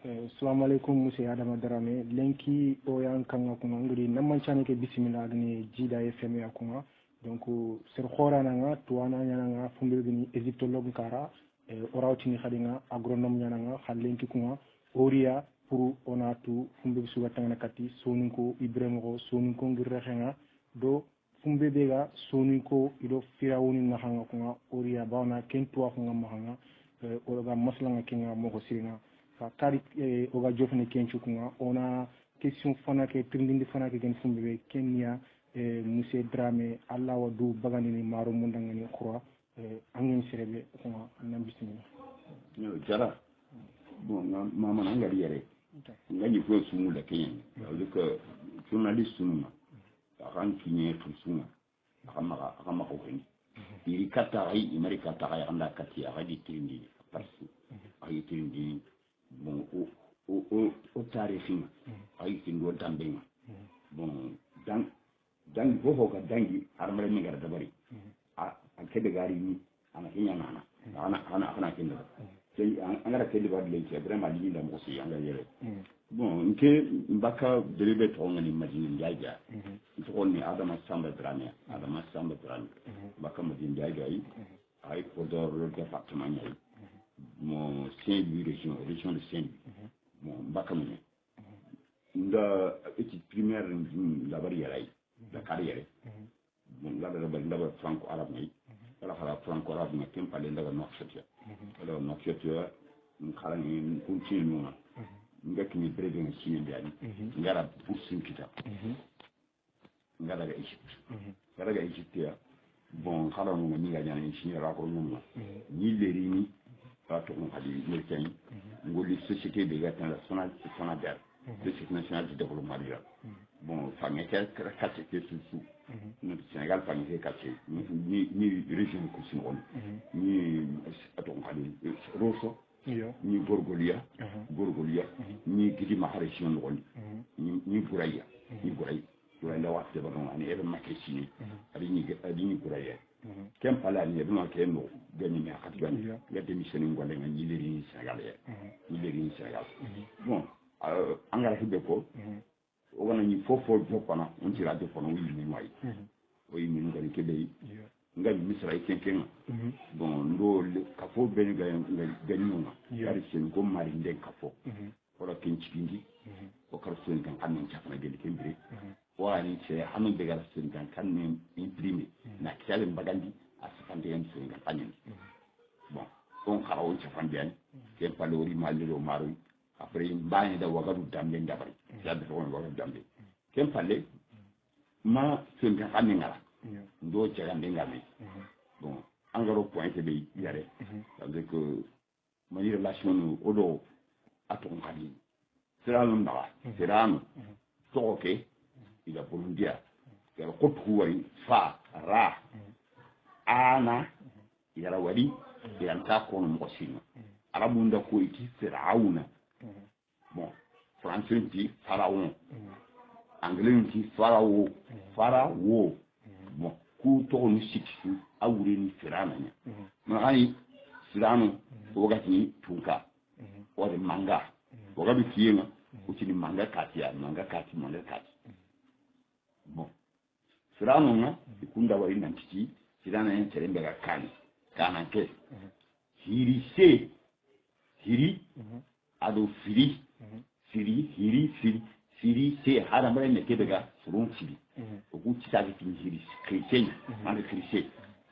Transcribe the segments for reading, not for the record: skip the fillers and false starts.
Assalamu alaikum monsieur Adama Darame lenki o yan kanga kuma ngiri namman chane ke bismillah gni jida FM ya kuma donc ser khora nga tuwana nyana nga fumbel gni égyptologue kara orawtini khadinga agronome nyana nga khalenki kuma oria pour onatu fumbel suga tangana kati soninko ibremo soninko ngir nga do fumbe bega soninko ido firawuni nga kuma oria bawana kentu afunga mahanga oga maslanga kinga moko sirina kari oga jofne kenchu kunga ona question fana ke trindindi fana ke gen fumbe kenya monsieur Dramé Allah wa du bagani ni maro mundanga ni croix angen serebe kunga nam bismillah yo jara bon mama ngari yare ngani ko sumu la kenya parce que journaliste suma ran kinye tusuma kama ko hen iri kata ai imari kata ai anda kati ai trindi parce ai trindi bon au tarifin ay kindo dambe bon dan go ga dangi armare mi gara dabari a kede gari ni ana kinya ana kindo sai an gara kede ba le ke vraiment li nda mo si anga yere bon nke mbaka delibe to ngani madini jaja to ni adama samba drame mbaka madini jaja ay podor le département ni mon Saint-Louis région de Saint-Louis mon bakamune nda étude primaire la barrière la carrière bon la franco arabe ni la franco arabe ni tem parler ndaga noxetia alors noxetia ngala ni continue no ngak ni breve ni chine biani ngara bourse kita ngara ga Egypte ya bon kala no ni ga nyana ingénieur ko no ni lerini to on hadi mertain ngoli société de internationale Sonader société nationale de développement rural bon famille quartier sous no Sénégal famille quartier ni région ko sinon ni to on hadi Rosso ni Gorgolia ni Gidi Maharégion ngol ni Bouraya la wax de baron ani ebe makesini adini Bouraya kem pala ni dum ke no gani mi akati gani ya démissionné ngolé ngani leri Sénégal bon angara hibbe ko o wana ni fofo jopana on tira de fono wi ni mai o yi min ngani kebe ngani misra kenken bon ndo ka fo ben gani no yari sen ko mari nden ka fo wala kinchindi o kar sen kan amen chafna gele kembere wani ce hannun daga sun kan ne imprime na kisalin bagandi a sifan da yan sun kan panin bon on karawo ce fandian ke palori maliro maru après bani da wagaru dambe dabari ya da won wagaru dambe ke palle ma sun kan panin ngala ndo ce kan ngala bon angaro point be yare avec mani relation odo aton kali sirano toke ila Burundia yala kotu wari fa ra ana yala wari yanta kono mo sino arabu nda ko iti firauna bon français ti pharaon anglais ti pharaon bon ku to ni sikisu awure ni firana nya ma ai firano wogati tunka wala manga wogati kiyema uti ni manga kati bon firano nga ikunda wari nantiki firana en terembe ga kana ke hiri ado firi se hada bare ne ke daga surun firi o ku ci tagi tin hiri chrétien ande chrétien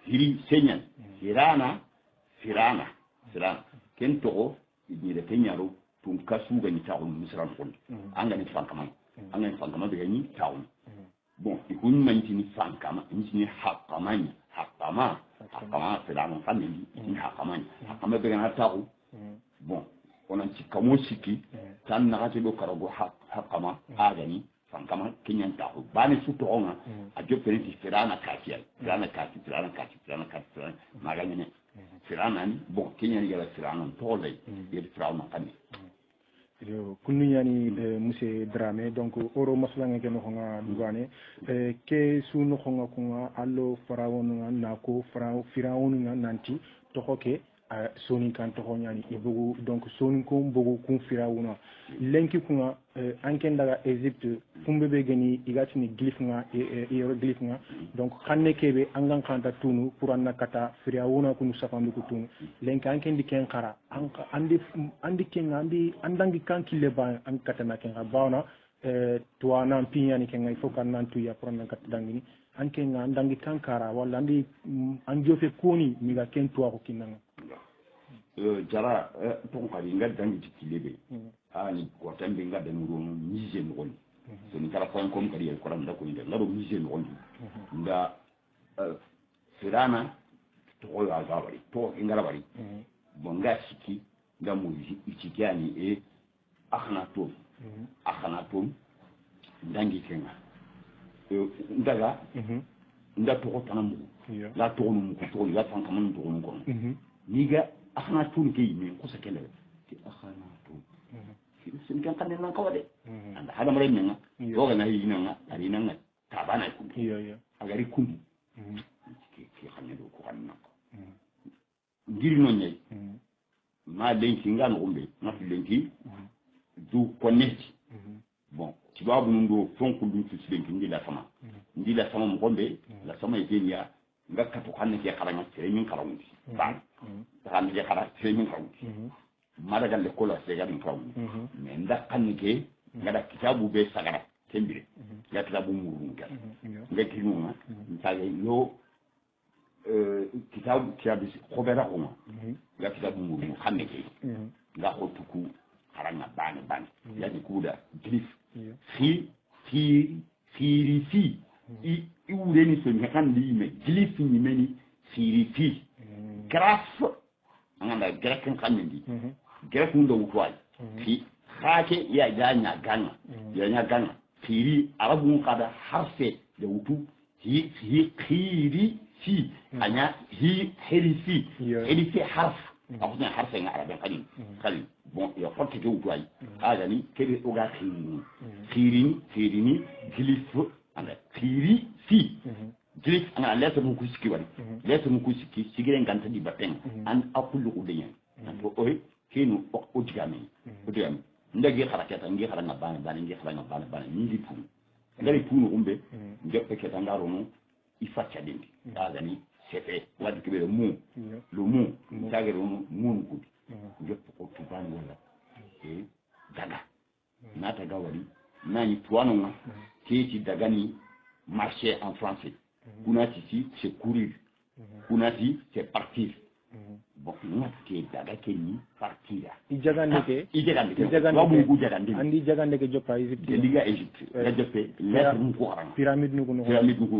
hiri senyan firana ken to ni de kenyaro tun kasu ga ni tawo misran ko anga ni fankama daga ni tawo bon ikun mantini fankama ni hakama firano family ni hakama daga na tawo bon onan ci kamo siki tan na gati do karago hakama agani fankama kenyan tawo bani su to onga a jopere ti firana kati magani ne firana ni bon kenyan yala firana to lay yel firana kani kunnu yani monsieur Dramé donc oro maslanga ke no nga dugane ke su no nga kunga allo farawon nga nako firawon nga nanti to hoke sonin kan to nyani ibugu donc sonin ko bugu kun firawuna lenki kunga anken daga Egypte fumbe be gani igatini glyph nga hieroglyph nga donc xanne kebe angan kanta tunu pour anna kata firawuna kunu safandu ko tunu lenki anken di ken khara andi ken andangi kan kille ba an kata na ken bauna to nan pinyani ken il faut kan nan tuya pour anna kata dangini anke nga ndangi kankara wala andi anjofe koni miga ken to ko kinanga jara ton kali nga dangi tikilebe ani ko tambe nga dan ngoro mise no so ni kala point comme kali ko ram da ko inde laro mise no nda firana to ko ya gabari to ingara bari bonga siki nga mu itikani akhnatum dangi kenga ndaga nda to ko tanamu la to no ko to ya tan kaman to no ko niga akhana tun ke mi ko sa kele ti akhana tun sin kan kan nan kawade anda hada mare menga do ga na yi nan ari nan ta bana ku agari kundu ki khanya do ko kan nan ngiri no nyai ma denki ngan gombe na fi denki du connect bon tu vas bundo fonku du ci denki ndi la sama mo gombe la sama idenia nga katu xamne ke xaranga sey min xarawundi ba xamne ke xara sey min xarawundi madaga le ko la sey ga min xarawundi mais nda xamne ke nga da kitabu be sagara kembire ya kitabu muru nga kinu ma ntage yo kitabu khobera ko nga kitabu muru xamne ke nga ko tuku xaranga bani ya di kuda glif fi i wureni so nyakan li me glifi ni meni sirifi graf anganda grekan kanindi graf ndo utwai fi khake ya nya ganga firi arabu kada harfe da wutu hi khiri fi anya herifi harf akuna harfe nga arabe kali bon ya forte ke utwai aga ni kebe oga khirini glifu anda khiri fi glik ana lesa mu kusiki wali lesa mu kusiki sigire nganta di baten an akulu udenya to oy kenu o digame ndagi kharakata ngi kharanga bana ngi kharanga bana ngi pu ngari pu no umbe ngeppe ke tangaro no ifacha dindi azani sefe wadi kebe mu lo mu tagere no mu kudi ngeppe ko tubani wala daga nata gawari nani tuano nga qui dagani marcher en français kunati si c'est courir kunati c'est partir bon moi qui daga keni partir ijagande wabu jagande andi jagande ke jopa Egypte liga Egypte la jope lettre mu ko aran pyramide nugo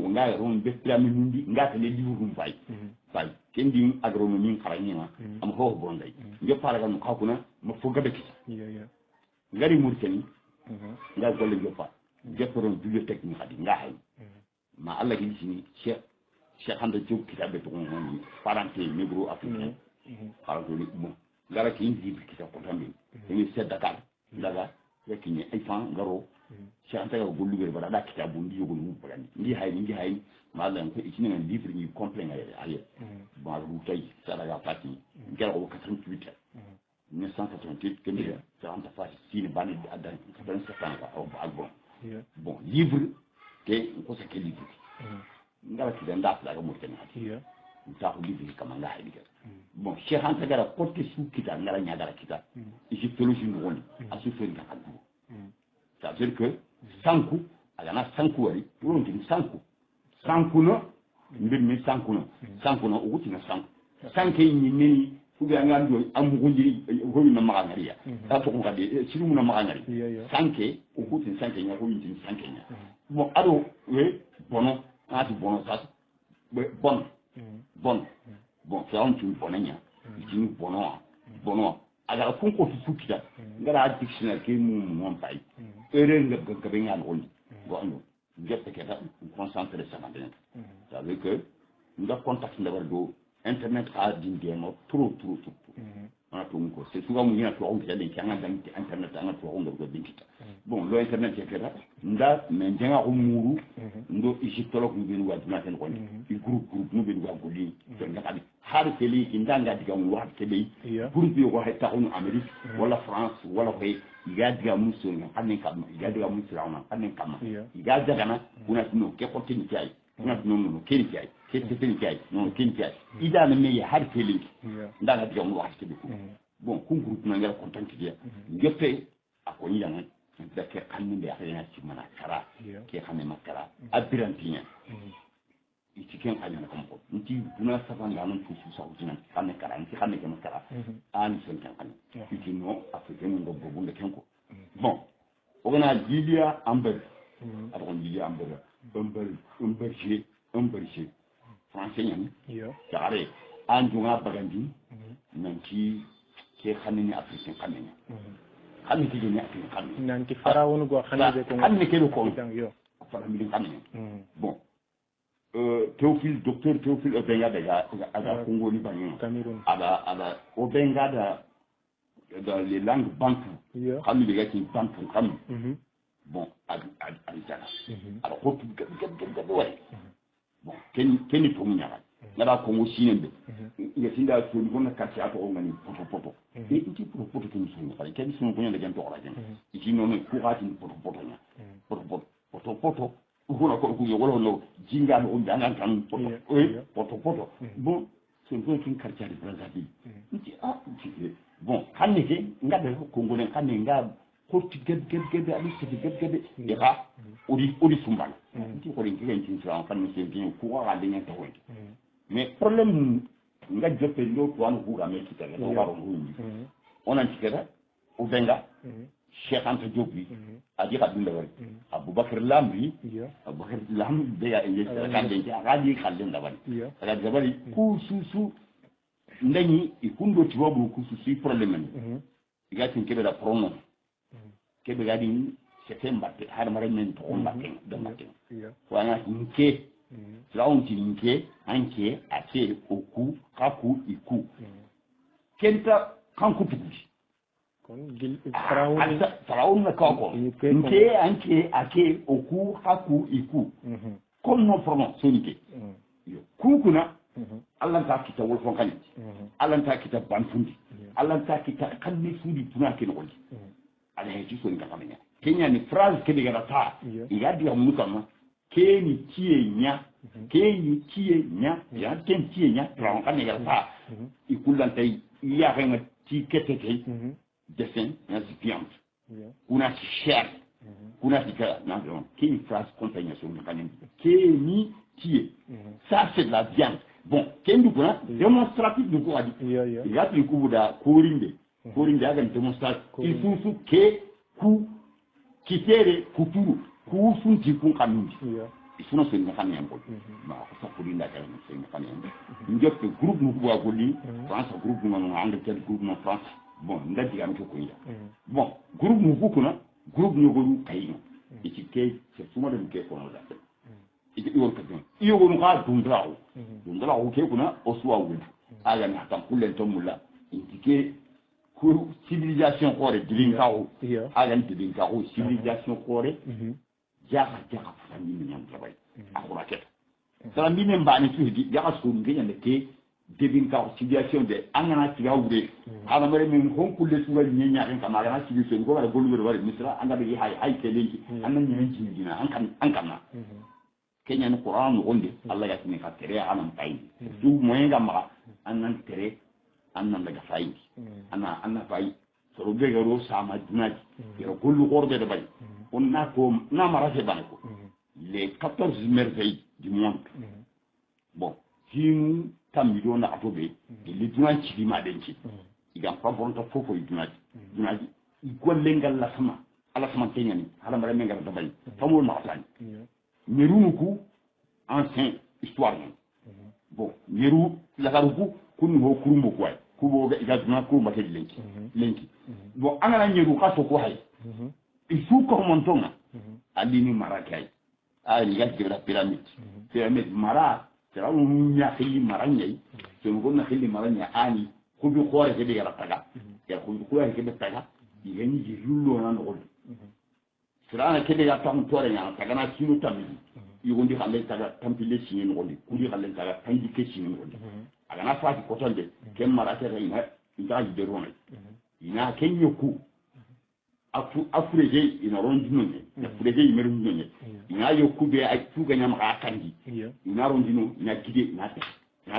nga ron be pyramide ndi nga te le livre fay kendi agronomie kharanya am ho bonday jopa la mu khakuna ma fo gabe ki ngari murtani nga golle jopa jepporon bibliothèque ni khadi nga hay ma alla gi ci cheikh hande job kitabe to ngoni parenté negro africain parenté mo gara ki indi kitab ko tambi ni c'est Dakar daga yakini ay fan garo cheikh anta ga gollu be bara da kitabu ndi yogo mu bagani ndi hay ma alla ko ci ni livre ni complet nga ay ba ru tay sadaga fati garo 88 1988 kembira ça anta fati sine bani adan 87 ans bon bon livre ke ko sa ke livre ngala ki da la mo tan hati ta livre kama nga hay bon cheikh anta gara porte sou kita ngala nya gara kita égyptologie no woni asu fe nga hadu ça veut dire que sanku ala na sanku wari pour on dit sanku no mbir mi sanku no o wuti na sanku ni kubi angando amugunjiri hobi na magangariya tato ko kadi sirumu na magangari sanke ukuti sanke nya ko yinti sanke nya bon ado we bono ati bono sas bon c'est un truc bonanya c'est bono aga fun ko fukita ngara dictionnaire ke mu mon pay ere nga be ngal woni go ando jette ke ta concentrer ça maintenant ça veut que nga contact ndabar do internet a dindi no trop ana to c'est souvent mu ina to on tede ki anga dan internet anga to on do dinkita bon lo internet ke kera nda men jenga ko muru ndo egyptologue nu benu waduna ten ko i groupe nu benu wagoli to ngati har tele indanga diga mu wax tele groupe yo ko hetta ko Amerique wala France wala ko iga diga muso nga kanen kam iga diga muso launa kanen kam iga jagana kuna no ke ko tin tay kuna no ke tay ke tin tay no kin tay ida na me har tele ndanga diga mu wax tele bon kun groupe na ngara content dia ngepe akoni yana da ke kanni da ya ci mana kara ke kanne makara abirantinya iti ken kanya na kamko nti duna saban da nan tusu sa ujinan kanne kara nti kanne ke makara an sen kan kanne iti no africain ngo bobu da kenko bon ogana jilia amber adon jilia amber umberje français nyami tare an dunga bagandi nanti ke kanne ni africain kanne xamni ci ni ak xamni nanti farawonu go xamni ko xamni ke ko fara mi xamni bon Théophile docteur Théophile Obenga daga aga Congo ni bani ada Obenga da dans les langues bantu xamni daga ci bantu xamni bon ad jana alors ko gad way bon ken to mu ñaara ngada Congo sinembe ya tinda to ni gonna katti ato ngani poto e iti poto ken sunu fay ken sunu bunya da jan to rajen iti non ko ati poto nya poto ko ko yo wala no jinga no janga kan poto bon c'est un kin quartier de Brazzaville iti bon hanne ke ngada Congo ne hanne ngada ko ged ali se ged ya ka odi sumban iti ko rin kigen tin sa kan mi se bien ko ala de nyata wonde mais problème nga joppe ndo to anu buga me kitale to waro hundi onan tikera o benga Cheikh Anta Diop bi adi khadin dawari Abubakar Lamri Abubakar Lamri be ya ende kan de adi khadin dawari ala dawari ku susu ndani ikundo tiwabu ku susu problème ni igati kebe da prono kebe gadi septembre har mare men to mbatte do mbatte wana nke launti nke anke ate oku kaku iku kenta kanku tukuji kon faraun na kako nke anke ake oku kaku iku comme non prononce nike yo kukuna Allah ta kita wol fon kanti Allah ta kita banfundi Allah ta kita kanni fudi tuna ken woni ala heji so nka kamenya kenya ni phrase ke diga ta igadi ya mukama keni tie nya ya ken tie nya ran kan diga ta ikulan tay ya renga ti ketete dessin na zipiant kuna cher kuna tika na don keni phrase compagnie so nka kanyen keni tie ça c'est de la viande bon kendu kuna démonstratif du ko adi ya ti kubuda korinde aga démonstration il faut que ku kitere kuturu ku funti kun kanunji isuno so ngaka nyambo ma ko sa kulinda kala so ngaka nyambo njoppe groupe mu ko goli France groupe mu no Angleterre groupe mu France bon ndati am ko ida bon groupe mu ko kuna groupe mu golu kayino ikike c'est suma de ke ko la iti iwon ka don iyo gonu ka dundrao ke kuna oswa wul aga na tam kulen to mulla ikike civilisation kore dilinkawo agan dilinkawo civilisation kore jaka fami ni nyam tabay akura ket sala mine mbani tuudi jaka so ngenya ne ke dilinkawo civilisation de angana tiga wure ala mare min honkulle suwa nyenya en kama ana civilisation ko wala golubere wala misra anga be hay kelenki anan nyen jindina an kana kenya no qur'an gonde allah ya tini ka tere anan tay du moyenga ma anan tere annan daga fayi anna fayi so be garo sama dunaji yero kullu gorde de bari on na ko na mara se banako les 14 merveilles du monde bon hinu tammido na atobe li dunaji di ma denci iga fa bonta fofo dunaji gollengal la sama ala sama tenyani ala mara mengal da bari famul ma tani merunuku ancien histoire bon meru la garuku kun ho kurumbo kwai kubo ga igazuna ko mate lenki bon angana nyeru ka to ko hay il faut ko montonga alini marakai ali ga gira pyramide mara tera nya khili maranyai to ngona khili maranya ani ko bi khore ke diga taga ya ko ko ke be taga igani ji lullo nan ko sirana kede ya tam tore nya tagana sinu tammi yugondi xalle taga tampile sini ngondi kudi xalle taga tangi ke sini ngondi agana fati kotonde kem marate reyna inta de rona ina kenyoku afurege ina rondi nonye na furege imeru nonye ina yoku be ay tuga nyama ka kandi ina rondi no ina gide ina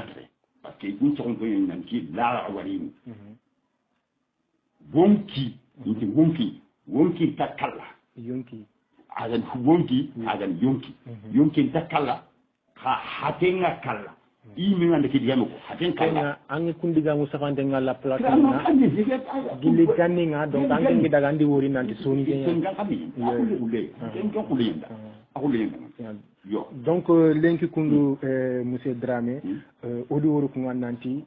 tre parce que bu ton ko yen nanki la warini wonki takalla yonki agan wonki agan yonki takalla ha hatenga kalla i mi ngande ki diamo ko haten kala an kundiga mu safande ngala place na gilli ganninga donc an ngi daga andi wori nanti soni ke donc lenki kundu monsieur Dramé odi woro ko nanti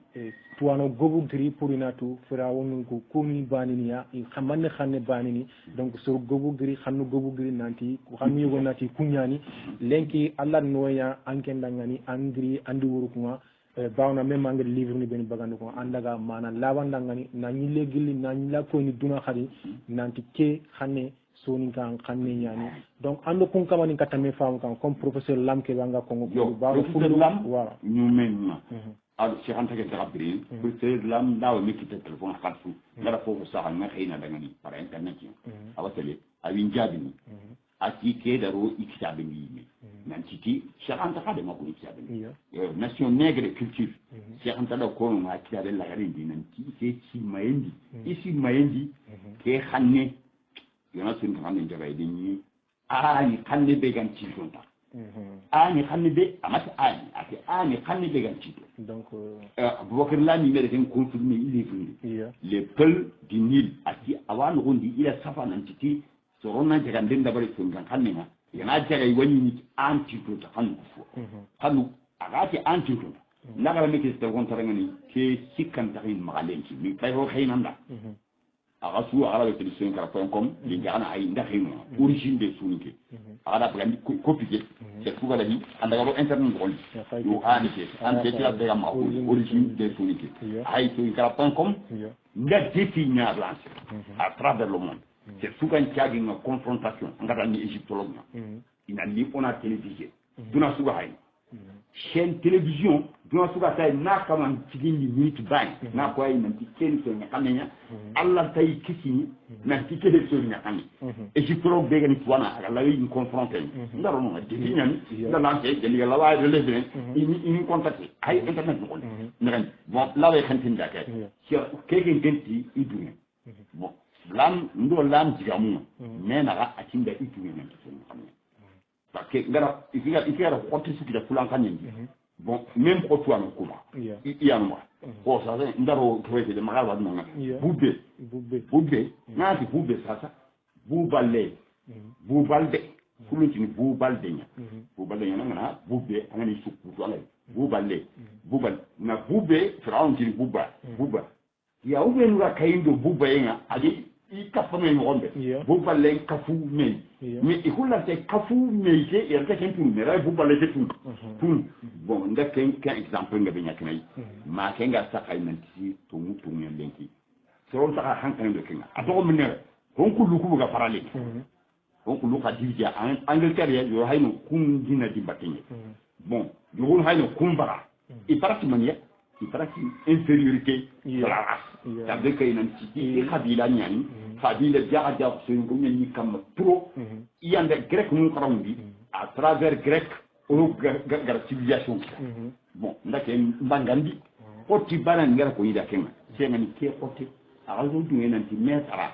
tuano gobu gri pour inatu fera wonu ko komi baniniya xamanne xanne banini donc so gobu gri xannu gobu gri nanti ko xannu yogo nati kunyani lenki alla noya ankenda ngani angri andi woro ko bawna même angri livre ni ben bagando ko andaga mana lawanda ngani na nyile gilli na nyila ko ni duna xari nanti ke xanne soni kan xanne nyani donc ando kun kamani katame fam kan comme professeur Lamke banga ko ba fu lam voilà ñu menna ado ci xanta ke rabri professeur Lam daw mi kite téléphone xatfu ngara fofu saxal nga xeyna da nga ni par internet yi awatale awi njabini ati ke daro ikitabe ni nan citi Cheikh Anta Khade ma ko ikitabe nation nègre culture Cheikh Anta da ko ma kitabe la gari ndi nan ci ke ci mayendi isi mayendi ke xanne yana sun xanne jabay di ni ani xanne be gan ci jonta ani xanne be amati ani xanne be gan ci donc Aboubacar Lami mere den confirmer il est venu les peuples du Nil ati awan gondi ila safa nan citi sorona jaga den dabare sun kan xanne na yana jaga wani ni anti to ta xanu agati anti to la gara mi ke sta gon tarangani ke sikkan tarin magalenki mi tay ho xeynanda aga su aga la télévision kara.com li ngana ay ndaxino origine de sunike aga da bandi copier c'est tout la ni andaga lo internet ko yo ante la de ma origine de sunike ay to kara.com nda définir lance à travers le monde c'est tout kan tiagi na confrontation ngata ni égyptologue ina ni on a télévisé duna suga hay chaîne télévision duna suga tay na kaman tigindi minute bang na ko ay nan tiken so nyakamenya Allah tay kisini na tikele so nyakami égyptologue be gani tuana ala la yi confronter ndaro no di nyami nda lancé de li la way de lever ini contacter ay internet ko ngan bon la way xantin da kay ci kegen genti idune bon lam ndo lam digamu mena ga atinda idune nan so nyakami parce que ngara ikira ko tisu ki da fulan kan ni bon même ko to an kuma iya no ko sa ndaro to de magala no nga bubbe na ti bubbe sasa bubalde kulunti ni bubalde nya na bubbe angani sukku to alay bubal na bubbe firaun ti bubba ya ube nuga kayindo bubba yenga adi i kafa men ngombe bubalde kafu men mais ikulla te kafu meje yerta ken tun mera bubalde te tun bon ndaken kan exemple nga benya kenay ma kenga sakay nan ci tungu lenki so saka hankan do kenga ato minne hon kullu ku ga parale hon kullu ka divja Angleterre yo hayno kum dina di batenye bon yo hayno kumbara i parati mania i parati infériorité de la race ça veut que nan ci kabila nyani kabila jaga so ngum ni kam pro yande grec mu karambi à travers grec ou gar civilisation bon ndake mbangandi poti banan ngara ko yida kenga sengani ke poti arazo du nanti metara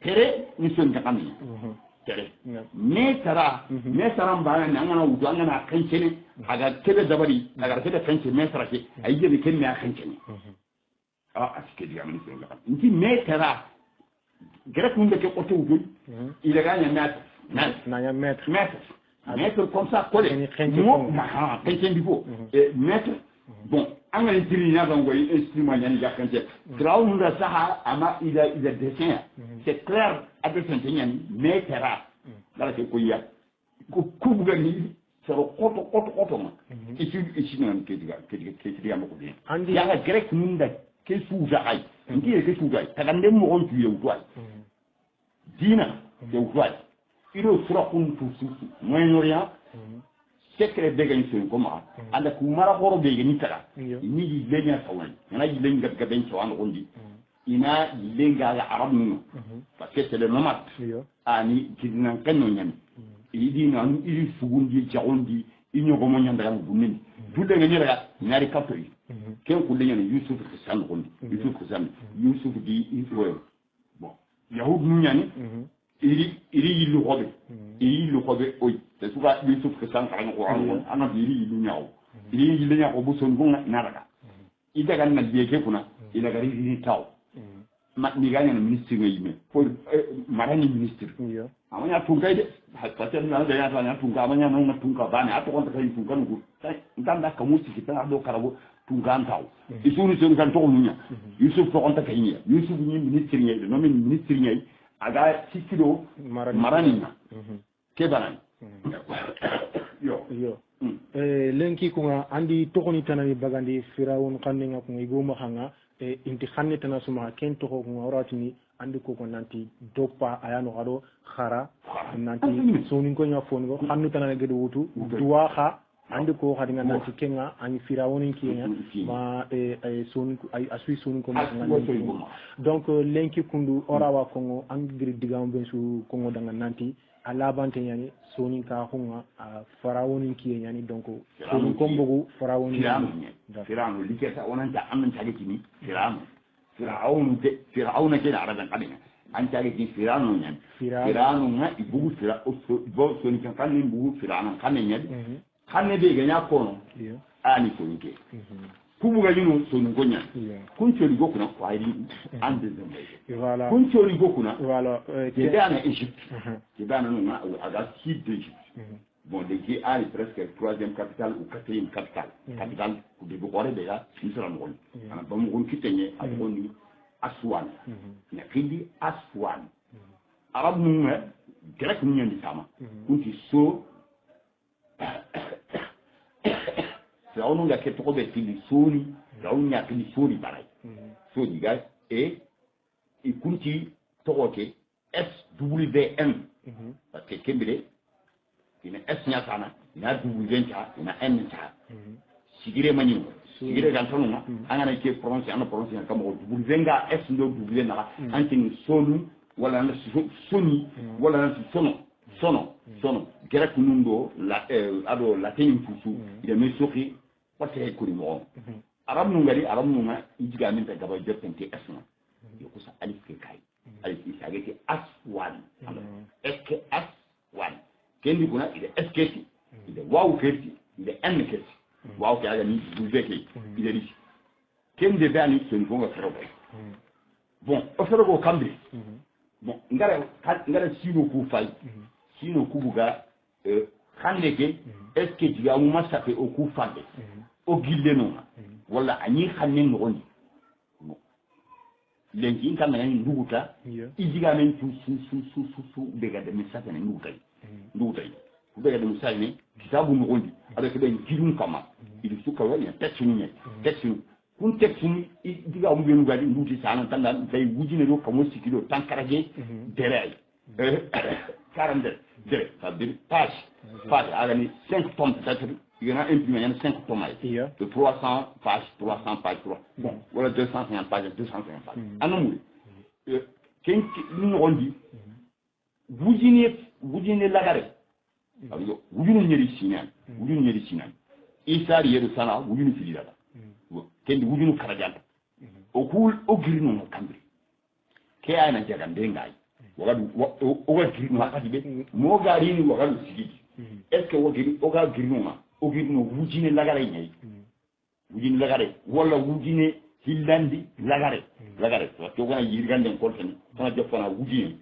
tere ni son takami tere metara mbana ngana wudu ngana kancene aga tele dabari aga tele kancene metara ke ayje ni kenni a kancene aske diga mani sen ngam nti metara grec mun de ke poti wudu il gagne mettre comme ça collé mo ma kancene di fo mettre bon angale diri na bango instrument nyani jakante graw nda saha ama il a dessin c'est clair à dessin nyani metera dala ke koya ko kubuga ni sero koto ma ici nan ke diga mako di ya grec nda ke suja ay ngi ke suja ay tagandem mo on tuye utwai dina de quoi ilo sura kun tu su moyen-orient secret de gagne sur comment anda ku mara horo be ni tara ni di lenya sawan na di lenga ga ben sawan rondi ina lenga ga arab nu parce que c'est le nomade ani kidina kanno nyami idi na nu iri sugundi jaondi inyo go mo nyanda mu bunni dulle nga nyara nyari kapri ken ku lenya yusuf san rondi yusuf di ifo bon yahud nu nyani iri yilu xobe oy te suka yusuf ke san xarañ ko ana iri yilu ñaaw iri yilu ñaaw ko bu son ko na daga ida gan na jeke kuna ila gari ni taw ma ni ganya na ministre ngi me pour marani ministre amanya tunkay de patel na da ya na tunka amanya na tunka bane ato kon ta tunka ngu ndanda ka musi kita do karabo tunka taw isunu sen kan to munya yusuf to kon ta kayni yusuf ni ministre ngi no min ministre ngi aga sikilo marani ke banan yo lenki kunga andi tokoni tanani bagandi firawun kanninga kunga igoma hanga inti khanne tana suma ken toko kunga oratini andi ko nanti dopa ayano hado khara nanti sonin ko nya fongo hannu tanana gedo wutu duwa kha andi ko hadinga nanti kenga ani firawunin kinya ma sonin ay asui sonin ko donc lenki kundu orawa kongo angiri digam ben su kongo danga nanti ala bante yani sonin ka hunga farawunin kiye yani donc sonin ko mbogu farawunin firawun liketa onanta amman tageti firawun ke da araban kadina an tageti firawun yani firawun nga ibugu bo sonin kan ni bugu firawun kan ne nyadi kanne be ganya kono ani ko nke kubu ga yinu sonu gonya kun chori gokuna ko ayri ande zambe kun chori gokuna voilà ke dana Égypte ke dana no aga sud d'Égypte bon de qui a presque troisième capitale ou quatrième capitale ku de bokore de ya misra mo ana bamu gon kitenye aboni Aswan na kindi Aswan arab mu grec mu ñandi sama kunti so Firawun nga ke toko be tili soni Firawun nya tili soni baray soni ga et ikunti toko ke SWN parce que kembele ina S nya sana ina W nya ina N nya sigire mani sigire kan tonu na angana ke prononcer ana prononcer kam W nga S ndo W na antin sonu wala na soni wala na sono grec nundo la ado latin fusu ida me soki wate ko ni mo arab nu ngari arab nu nga ijiga min ta gaba jotente asna yoko sa alif ke kai alif isa ke aswan eske aswan kendi kuna ida eske ida waw kerti ida en kerti waw ke aga ni buzeke ida ri kendi bani son ko nga fero bon o fero ko kambi bon ngara sino ku fay sino kubuga khaneke est-ce que diga mu masafe o ku fande o gille no wala ani khanne ngondi lenki kan na nduguta idiga men su bega de misafe na nduguta ku bega de misafe kitabu ngondi avec ben gilum kama il su ka wani textuni kun textuni diga mu benu gadi nduti sana tanda tay wujine do kamo sikilo tankaraje derey 42 ça veut dire page agani 5 tomes peut-être il y en a imprimé 5 tomes de 300 pages 300 bon voilà 250 pages anamu ken ni rondi wujine lagare wujinu nyeri sinan isari yeru sana wujinu filila ken wujinu karajanta o girino no kambi ke ayna jagande ngai wagadu oga girino akati be mo garini wagadu sigidi est-ce que oga girino wujine lagare nyai wujine lagare wala wujine hillandi lagare parce que wana yirgande ko tan fana jofana wujine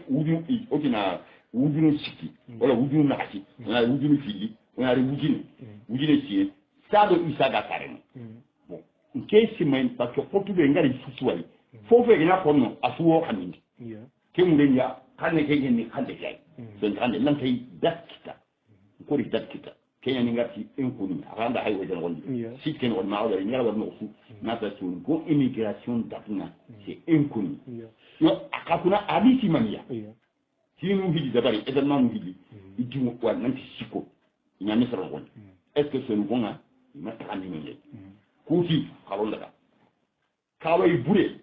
wujinu okina wujinu siki wala wujinu nakati wala wujinu fili wala wujine siye sado isaga karene bon nkesi men parce que potube ngari susuwali fofo gina konno asuwo kanindi ke mulenya kanne ke ni kande kay sen kande nan tay datkita ko ri datkita kenya ni ngati inkuni aranda hay wajen gondi sitken on maawda ni ngala wadno su na ta sun ko immigration dafuna c'est inkuni yo akakuna abisi mania sinu hiji dabari événement hiji idimo wa nanti siko nyame sara won est ce que ce nous nga ma tani ngé kuti kalonda ka kawai bure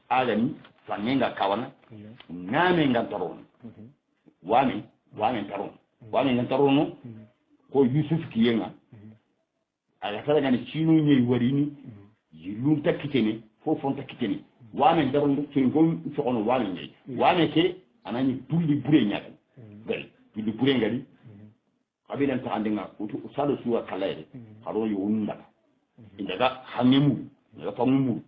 agani fanenga kawana ngame ngantaron wame taron wame ngantaron ko yusuf kiyenga ala sara ngani sinu nyei warini yilum takitene fo fon takitene wame daron ci ngol sokono wame nyei wame ke anani dulli bure nyaaka gari dulli bure ngari kabilan ta andinga utu salo suwa kalaire haro yo wunda indaga hangemu daga famumu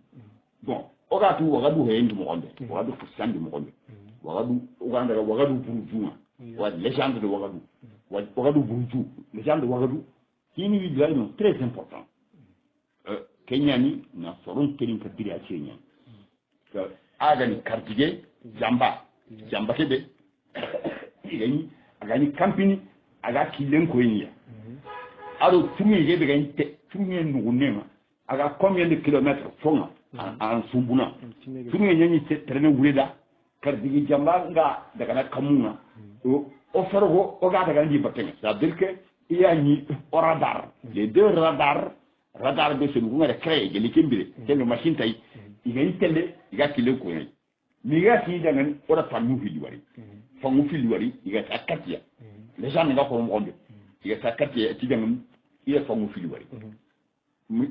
bon ogatu wagadu hendi mo onde wagadu fusandi mo onde wagadu uganda wagadu burujuma wa légende de wagadu buruju légende wagadu kini wi dal non très important kenyani na soron kelin ka biri a kenya agani kartige jamba kebe agani campini aga kilen ko yiya aro tumi yebe gani te tumi nugunema aga combien de kilomètres fonga en sumbuna tumi nyanyi te trene wuleda kardige jamba nga daga na kamunga o fergo o ga daga ndi batenga ça veut dire que il y a ni radar les deux radars radar de ce nous on a créé de l'équipe c'est une machine taille il y a une télé il y a kilen ko yiya mi ga ti daga ora famu fi wari famu fi wari il y a akatia les gens n'ont pas compris il y a ça katia ti daga il y a famu fi wari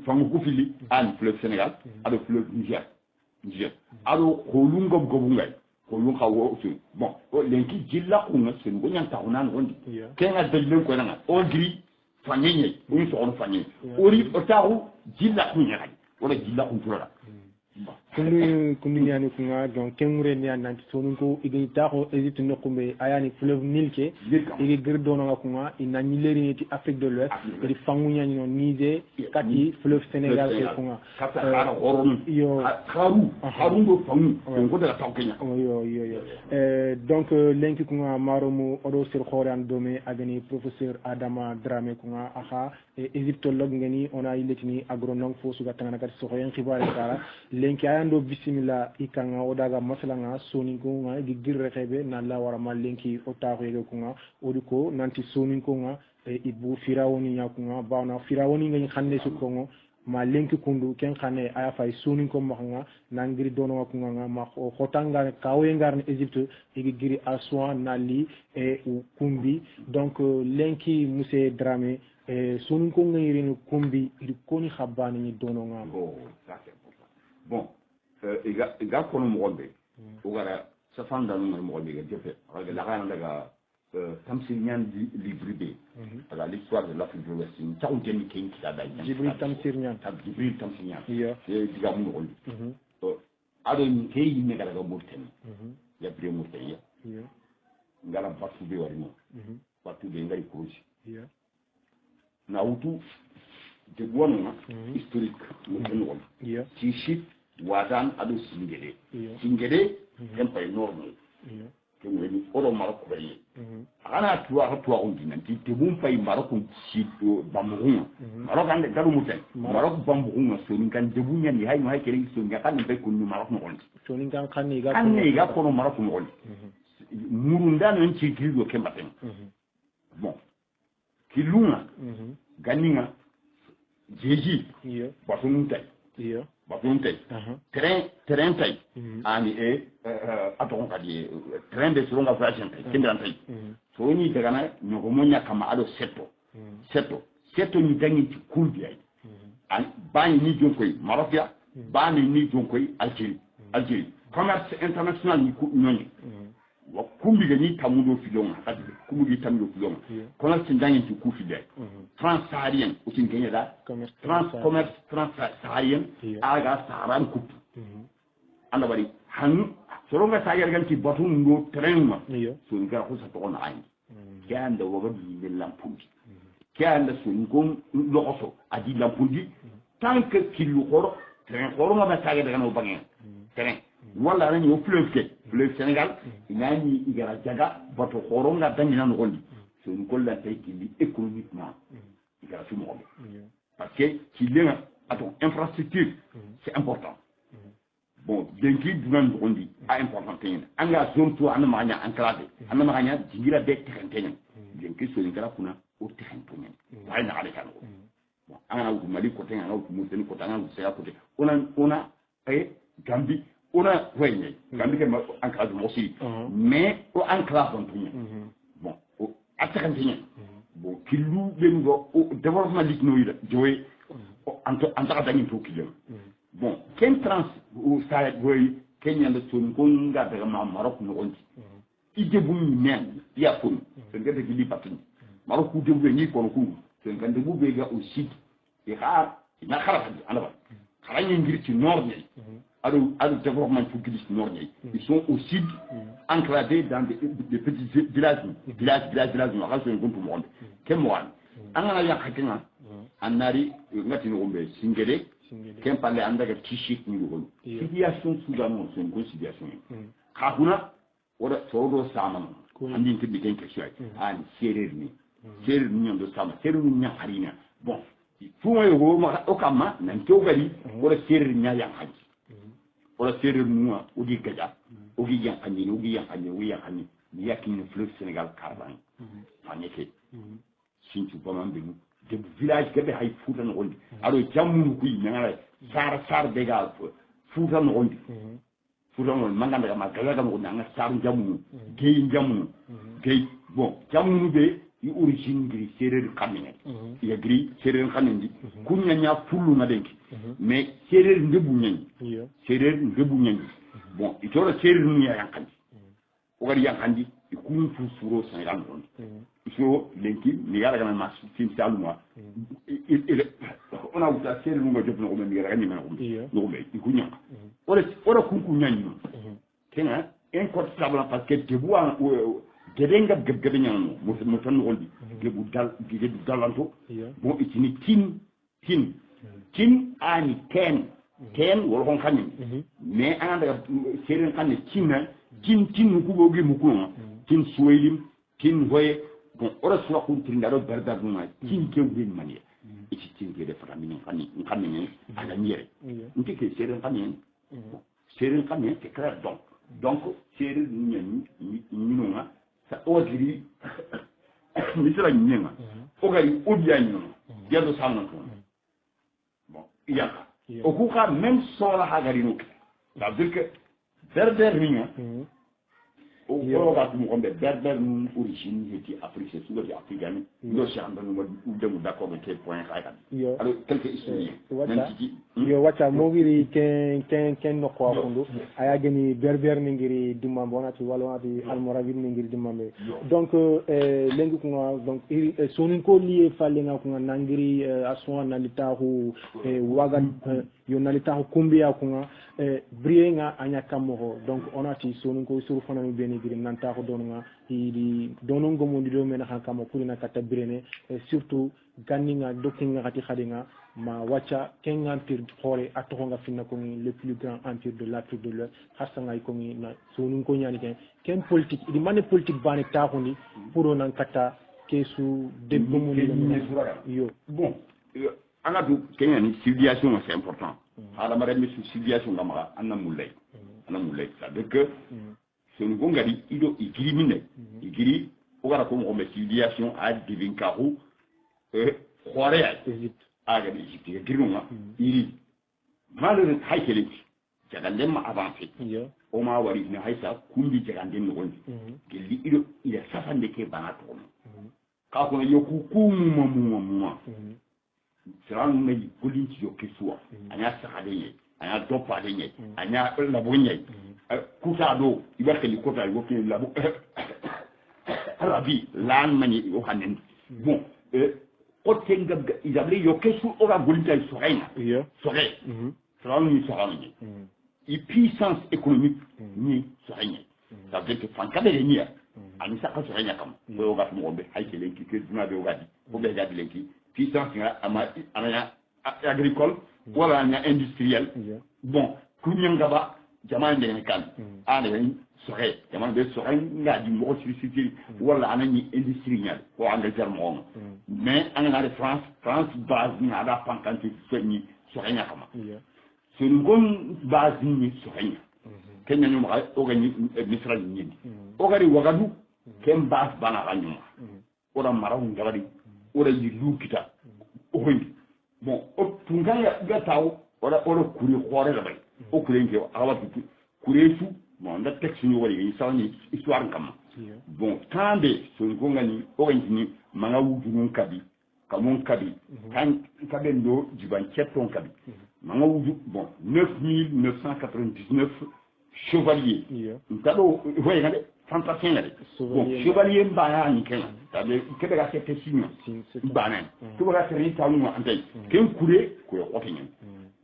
famu ko fili an fleuve Sénégal ado fleuve Niger ado kolungo gobungay kolun kawo su bon lenki jilla ko na sen go nyanta ko nan gondi kenga dallen ko nan o gri fanyenye o so on fanyenye ori o tawu jilla ko nyaka wala jilla ko tura kundu nyani kunga donc kengure nyani nanti sonunko igi taxo Égypte nokumbe ayani fleuve Nil ke igi girdono nga kunga ina nileri ti Afrique de l'Ouest edi fangu nyani no Niger kati fleuve Sénégal ke kunga kata horon yo haru do fangu ko da taw Kenya yo donc lenki kunga maromu odo sir khoran dome agani professeur Adama Dramé kunga aha égyptologue ngani on a iletini agronome fo suga tangana kat so xoyen xibaare kala lenki ayando bismillah ikanga odaga masalanga soninko nga gi girre xebe na la wara ma lenki o taxo yego kunga odiko nanti soninko nga ibu firawoni nyakunga bawna firawoni ngani xanne su kongo ma lenki kundu ken xane aya fay soninko maxanga nangiri dono kunga nga ma xotanga kawe ngarne Égypte igi giri aswa nali e kumbi donc lenki monsieur Dramé soninko ngiri no kumbi iri koni xabani ni dono nga bon iga kono mogombe ugara safanda no mogombe ga jefe la gana daga tamsil nyan di livre B ala l'histoire de l'Afrique de l'Ouest ni taw jeni ken ki da Jibril Tamsir nyan diga mu ngol ado ni kay ni daga ga murteni ya bre murteni ya ngala batu be wari mo batu be ngari koji na utu de bonuma historique mo ngol ci chit wadan ado singede empire normal ke ngeni oro maroko bayi ana tuwa on dinanti te bum fay maroko sito bambuga maroko ande garu muten maroko bambuga so ni kan debu nyani hay no hay kere so ngaka be ko ni maroko no on so ni kan kan ni ga ko no maroko no on murunda no ci gido ke maten bon kilunga ganinga jeji basunun tay bakunte terrain tay ani aton kadi train de suronga fashion tay kindan tay so ni daga na nyoko monya kama ado seto ni dangi ci kulbi ay an bani ni jonkoy Marokia bani ni jonkoy Algérie commerce international ni ku nyoni wa kumbi ni tamudo filonga kadi kumbi tamudo filonga commerce dangi ci ku fidel transsaharien aussi ngene da commerce transsaharien aga saharan coupe anda bari han soronga sagar ganti batun do train so ngara ko sa to on ay kanda woga bi lampundi kanda so ngom loxoso adi lampundi tant que kilu xoro train xoro nga ba sagar daga no bangen train wala rani o fleuve Sénégal inani igara jaga bato xoro nga dangina no gondi so ngol la tay kili économiquement igara fi mo parce que qui est attends infrastructure c'est important bon denki dunan gondi a important ten anga zone to an maganya enclavé an maganya dingira de terrain denki so ngara kuna o terrain to nyen way na ale kan bon ana wutu mali ko ten ana wutu muteni ko tan ana wutu ya ko te ona gambi ona wayne gambi ke enclavé mo si mais o enclavé on to bon o terrain to nyen bon kilu bengo o développement likno yida joy anta dañi to kilo bon ken trans o sayet boy kenya le ton gonga daga ma Maroc no onti ide bu men ya fon sen gade gi lipatin Maroc ku debu ni ko ko sen gande bu be ga au sud e xaar na xara ana ba xara ñi ngir ci nord ni adu développement pour gis nord ni ils sont au sud enclavés dans des petits villages no xal sen gontu mo onde kem mo an ana ya xatina anari ngati no gombe singede ken palle andaga t-shirt ni go situation soudano c'est une considération khafuna wala todo sama andi tibi ken question an serer ni ndo sama serer ni nya harina bon fuma yo ma okama nan to gari wala serer nya ya haji wala serer nuwa odi gaja ogi yan ani ni yakini fleuve Sénégal Carban fanyeke sintu bamambe de village gabe hay futa no gondi ado jammu ku nyangala sar dega futa no gondi futa no manganda ma gaga mo nanga sar jammu gey bon jammu be i origine gri serer kamene ya gri serer kanindi kunya nya fulu na denki mais serer ndebu nyen bon itoro serer ni ya yankandi o gari yankandi ikun fu suro san ran gondi so lenki ni gara kana mas fin saluma ona uta sere mu ngojo no men gara ni men no be ikunya ora kunku nyanyi kena en ko sabla parce que te bois gedenga gebe nyano mo tan goldi gebu dalanto bon itini tin ani ken wol hon kanin mais anda sere kan tin ku bogi mu ko tin suwelim tin hoye bon ora suwa kun tinda do berdar numa tin ke win mani iti tin ke de fara min kan ala nyere nti ke seren kan c'est clair donc seren ni numa sa ogiri misra nyenga ogari obiya nyu ya do samna ko bon iyaka okuka même sola hagari no ça veut dire que berber ni o ba tu mo be berber mun origine était Afrique c'est sur africaine no chamba no dem d'accord mais quel point xayta alors quelques historiens yo wacha mo giri ken no ko afundu aya gani berber ni ngiri dumam bonati wala ati almoravid ni ngiri dumam donc lengu ko donc sonin ko lié falle nga ko nangiri aswa na litahu wagan yo na litahu kumbia ko brié nga anya kamoko donc onati sonin ko sur fana mi beni giri nanta ko don nga di donon gomo di do men ha kamo kulina kata brene surtout ganninga dokinga kati khadinga ma wacha ken empire xore atonga finna ko le plus grand empire de l'Afrique de l'Ouest hasanga ko na sonun ko nyani ken politique di mané politique bane taxundi pour on kata kesu de gomo yo bon anga du kenyani civilisation c'est important ala mare mi civilisation ngama anna mulay ça veut que sonu gongari ido igiri mine igiri ogara ko mo civilisation a divinkaru xore Égypte aga de Égypte girunga iri malheureux haykele jagandem ma avancé o ma wari ne haysa kundi jagandem no gondi gelli ido ila safande ke bana to ka ko yoku kumu sera ngi golin ci yokke suwa anya saxade ye anya dopa de ye anya la bonye kuta do iba xeli kota yo ke la bu arabi lan mani o hanen bon côté ngab isabli yokke su ora golin tay soxayna soxay sera ni soxani i puissance économique ni soxayna ça veut dire que fankade ni ani sa ka soxayna kam o ga mo be hay ke lenki ke dina be o gadi o be gadi lenki puissance agricole wala nya industriel bon kunyanga ba jamane de kan ane soxe jamane de soxe ngadi mo ci wala anani industriel ko Angleterre mo mais anga de France base ni ada pankante fini soxe nya kama sun gon base ni sohanya kenya nyuma o gani misra ni o gari wagadu ken base bana ganyuma ora maraw ngabari ora yilu kita o hoyi bon o tungaya gataw ora kuri khore la bay o kuri nge awatu kuri su bon da texte ni wari ni sawni histoire kam bon tambe sun gongani o gani manga wudu kabi kamon kabi kan kabe ndo jiban cheton kabi manga wudu bon 9999 chevaliers ntado hoye ngade fantasien ngade bon chevalier mbaya ni kenga tabe kebe ga sete signe banan to ga sere tawu mo antay ken kure ko ko kenyen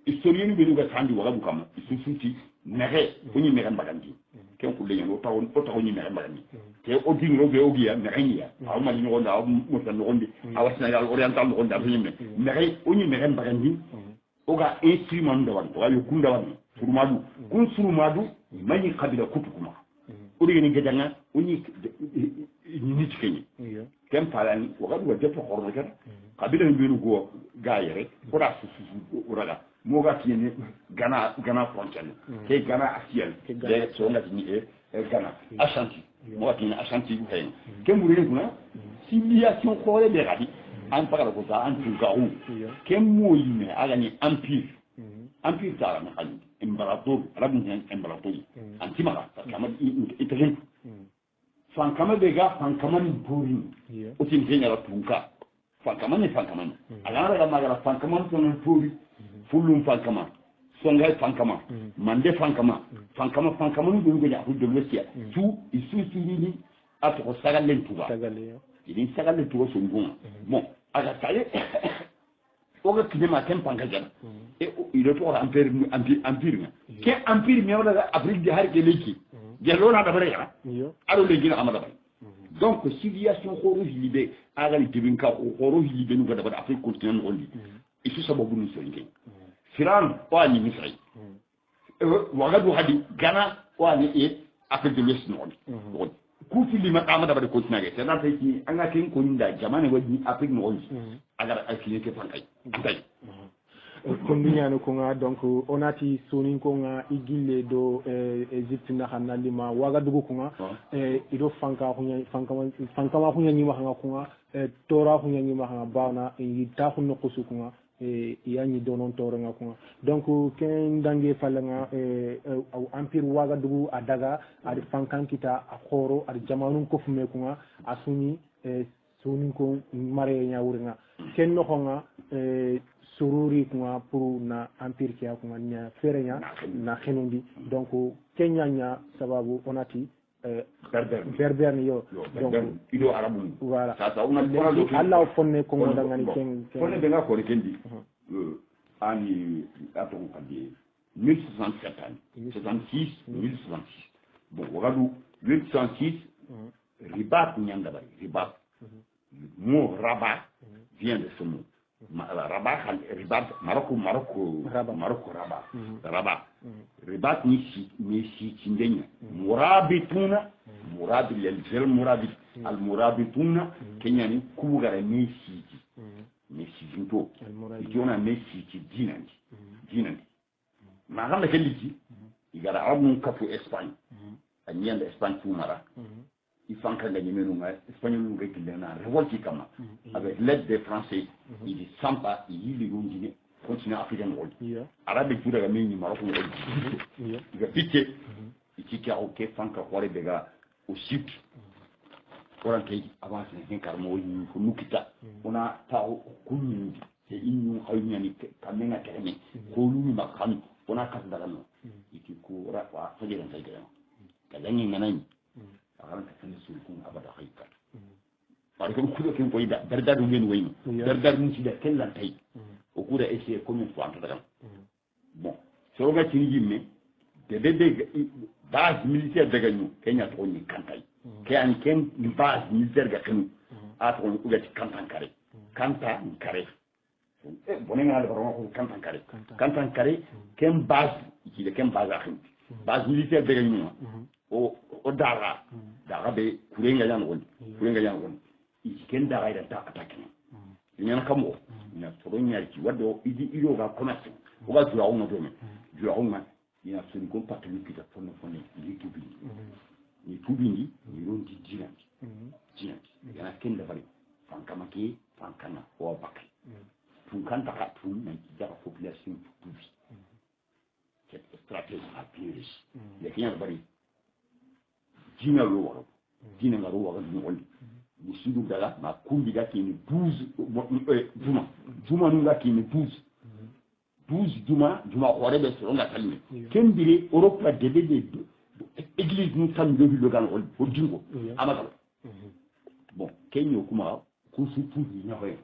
historien ni be ga tandi waga bukama isusuti nere oni mere mbagandi ken kulle nyo taw ni mere mbagandi te o dingo be ogia merenia aw ma ni ngonda aw mo tan ngondi aw Sénégal oriental ngonda be nyime mere oni mere mbagandi oga instrument do wan wayo kunda wan surumadu kun surumadu mani kabila kutukuma uri ni gedanga oni ni tikeni kem palani waga do defo horno kan kabila ni biru go gaayere ora susu uraga moga tiene gana frontière ke gana asiel de so ngati ni gana Ashanti moga tiene Ashanti bu hay kem buri kuna civilisation khore de gadi an pakala ko ta an tugaru kem moyime aga ni empire ta na hali imperator rabin imperator antimara kama itajen fan kama bega fan kama ni buri o tin kenya la tunka fan kama ala la magara fan kama ton buri fulum fan kama songa fan kama mande fan kama ni go ja fu de lesia tu isu ni atko sagalen tuba idin sagalen tuba so ngon bon aga taye oga kidema tempanga jana e il est pour empire ke empire mi wala afrique de har ke leki jelo na da bare ya aro le gina amada bare donc civilisation khoro libe aga li tibin ka khoro libe nu ga da afrique continent on dit isu sababu nu senge firan wani misrai waga du hadi gana wani e afrique de l'ouest non ku fili ma amada bare continent ga c'est dans qui anga kin ko nda jamane wadi afrique non agar akini ke fankay tay ko miñano ko nga donc onati sonin ko nga igille do Egypte na xamna lima waga dugu ko nga ido fanka ma hunya ni wax nga ko nga tora hunya ni wax nga baana yi taxu no ko su ko nga yani donon tora nga ko nga donc ken dange fala nga empire waga dugu adaga ad fankan kita a khoro ad jamanu ko fume ko nga asuni sonin ko mare nya wurna ken no ko nga sururi kuma pour na empire kia kuma nya ferenya na xenundi donc kenyanya sababu onati berber ni yo donc ido arabu voilà ça on a Allah fonne ko ngoda ngani ken fonne be nga ko kendi ani aton kadi 1067 ans 66 1066 bon wagadu 806 ribat nyanda bari ribat mo rabat vient de ce mot Rabat, Ribat, Marocco, Rabat. Ribat ni si tindenya. Murabituna, al murabituna, Kenyani, Kubugara ni si zinto. Ikiona ni si dinandi. Mahama keliki, igara abu kafu Espagne. Anyanda Espagne tumara. Il faut que les Espagnols révoltent avec l'aide des Français. Ils ne sont pas, ils continuent à faire un rôle. Arabe et tout le monde, Maroc, il a piqué. Il a ok, Franck a déjà au sud. On a avant c'est un carmo, nous quitta. On a tao kuni, c'est une réunion kamena kene. Kolu makani, on a casse d'arame. Il court à faire un taille. Kalani nanani. aran ka tane sul kun abada haykal par exemple kudo ken koyda dardar men wayno dardar mun ci da kellan tay o kuda essayer comme fois entre dagal bon so ga ci yimme de base militaire daga ñu kenya to ni kantay ke an ken base militaire ga kanu a to ko ga ci kantan kare bonen ala baro ko kantan kare ken base ci de ken base akhin base militaire daga ñu o dara be kurenga yan woni iken dara ida ta attaque ni nyana kamo na to nyari ci wado idi iro ga commerce o ga dura on do men juaunga ina soni ko patlu kita fonno fonne ni tubini ni ronti jinati yana kenda bari fankama ke fankana o bakay tun kan taka tun na jara population tubi cette stratégie a piège ya kenya bari jina lo waro jina ngaro waro ni woli ni sudu dala ma kumbi ga kini 12 juma nunga kini 12 juma hore be so nga talmi kembire Europe la débé église nous sommes de le gan au dingo amaka bon kenyo kuma ku su tu ni nyawe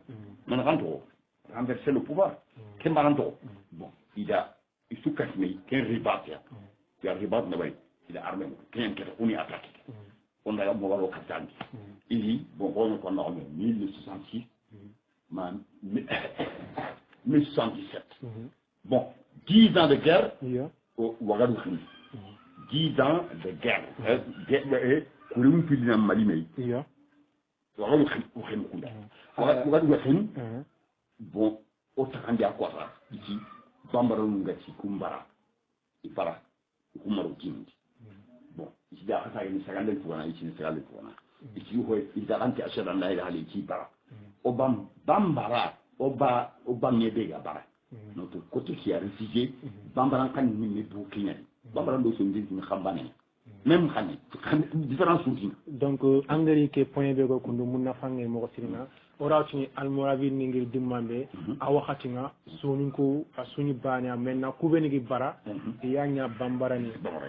man ranto renverser le pouvoir kemba ranto bon il se cache mais qu'un ribat ya ribat na bay il a armé ken kete on est attaqué on a mo waro katandi il bon on ko na 1066 man 1077 bon 10 ans de guerre au Ouagadougou 10 ans de guerre kulum pidina mali may Ouagadougou bon o takandi akwara ici bambara ngati kumbara ipara kumaro kindi bon ici da hata ni sagande tuwana ici ni sagande tuwana ici ho ida anti ashara la ilaha illa para obam bambara oba nyebe ga bara notre côté qui a réfugié bambara kan ni ne bu kenya bambara do so ndi ni khambane même khane différence outil donc engrais ke point be ko kundu munna fange mo ko sirina orawtini almorabi ni ngir dimmambe a wakati nga soni ko asuni banya menna kubeni gi bara ya nya bambara ni bara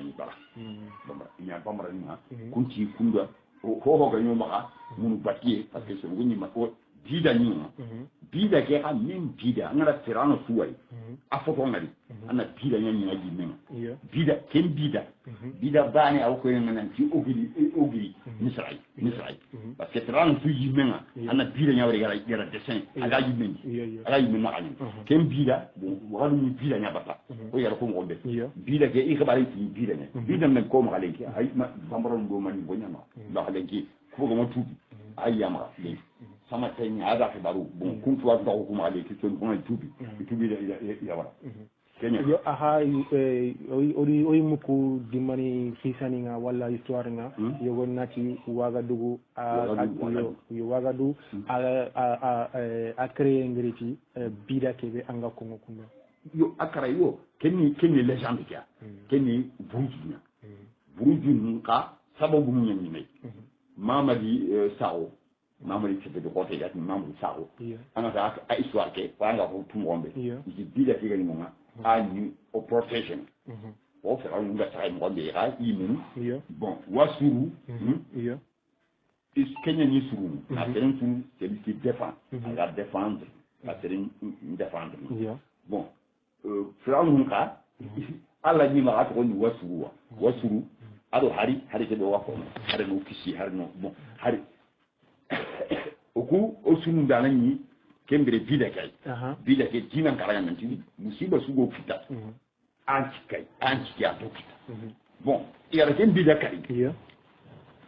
bambara nya bambara ni ha kunti kunda ho ga nyoma munu batie parce que so ngoni ma ko bida ni bida ke ha min bida ngara tirano suwai a foto ngari ana bida nya nya ji men bida ken bida bani aw ko ngana ci ogiri misrai parce que tirano su ji men ana bida nya wari gara dessin aga ji men na ani ken bida wadu ni bida nya bata ko yar ko ngombe bida ke i xabari ci bida men ko ma lenki ay ma bambara ndo mani bo nyama ba lenki ko go mo tubi ay yama lenki sama tanya ada kibaru bon kun tuwa ta hukuma ale ki ton kuma tubi ya wala kenya yo aha ori muku dimani hisani nga wala histoire nga yo gonnati Ouagadougou yo Ouagadougou a créé ngiriti bida kebe anga kongo kunno yo akara yo kenni légende kia kenni buruju ka sababu nyen ni mamadi sao mamadi tebe de côté yak mamadi sao anga a histoire ke anga ko tumombe ji bida ke gani monga a ni o protection o fa on nga tay mo be ha imin bon wasuru is kenya ni suru na teren suru c'est qui défend la défendre la teren défendre bon fra on ka alla ni ma ko ni wasuru ado hari ke do wako hari no kisi hari no bon hari oku osunu danani kembere bida kay dina kala nanti musiba sugo fita anti ya dokita bon il a ken bida kay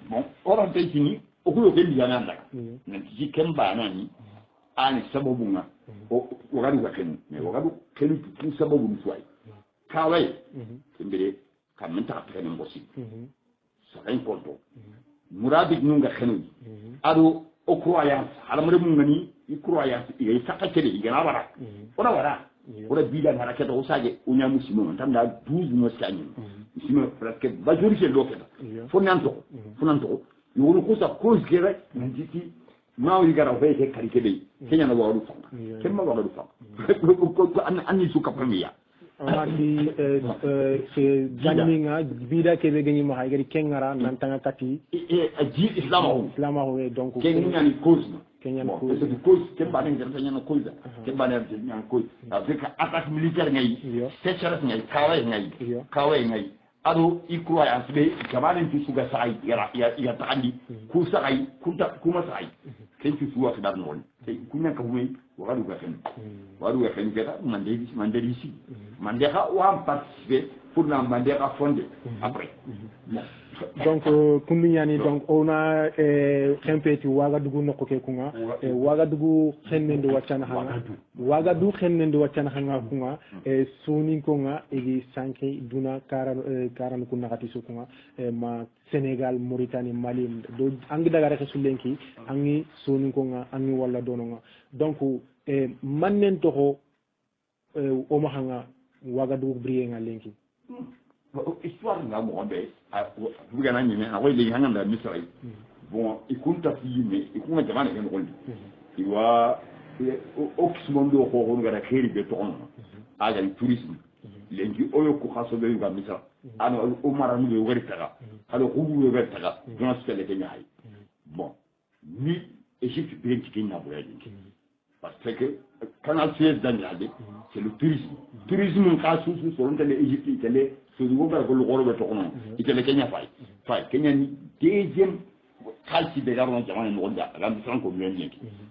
bon ora tayini oku yo ken bida nanda nanti kemba nani ani sababu nga o wagadu waken me wagadu kelu tu sababu mswai kawai kembere kamenta tren mbosi ça importe murabit nunga khenu ado o croyance alamre mun ngani i croyance i sakatele i gana wara ora bila ngara keto usaje unya musimo tamda 12 moskani musimo presque majorité loketa fonanto yoro ko sa cause gere nditi mawi gara vete karikebe kenya na waru fa kemma waru fa ko anni suka premier amati jaminga bida kebe gani ma hayri kengara nan tanga kati ji islamahu donc kenya ni cause kenya ko c'est cause kemba ne ngara nyana cause kemba ne nyana cause avec attaque militaire ngay sécheresse ngay kawai ngay ado i croyance be jamane ti suga sai ya tandi ku sai kuma sai ken ti suwa dar non kunya ka hume wadu ga fen keta mande ici mande ha wa participer pour la mande a fondé après donc kunduñani donc ona xempeti Wagadugu nokko ke kunga Wagadugu xennende waccana hanga Wagadugu xennende waccana hanga kunga soninkonga egi sanke duna karan ku nakati so kunga ma Sénégal Mauritanie Mali do angi daga rek sulenki angi soninkonga angi walla dononga donc mannen toho o mahanga Wagadugu brienga lenki histoire nga mo be buga na nyime a wele hanga da misra bon ikunta fiyime ikunga jamana ke ngondi iwa oxmondo ko ko ngara kheri be ton aga tourisme lengi oyo ko khaso be nga misra ano o maranu be wari taga alo hubu be wari taga don stelle ke nyaay bon ni Égypte bien qui kenya boyadi parce que canal Suez d'Andrade c'est le tourisme tourisme ka sous selon l'Égypte itélé so du gobar ko lugoro be tokono itele Kenya fay Kenya ni deuxième qualité de l'argent jamana no da la franco million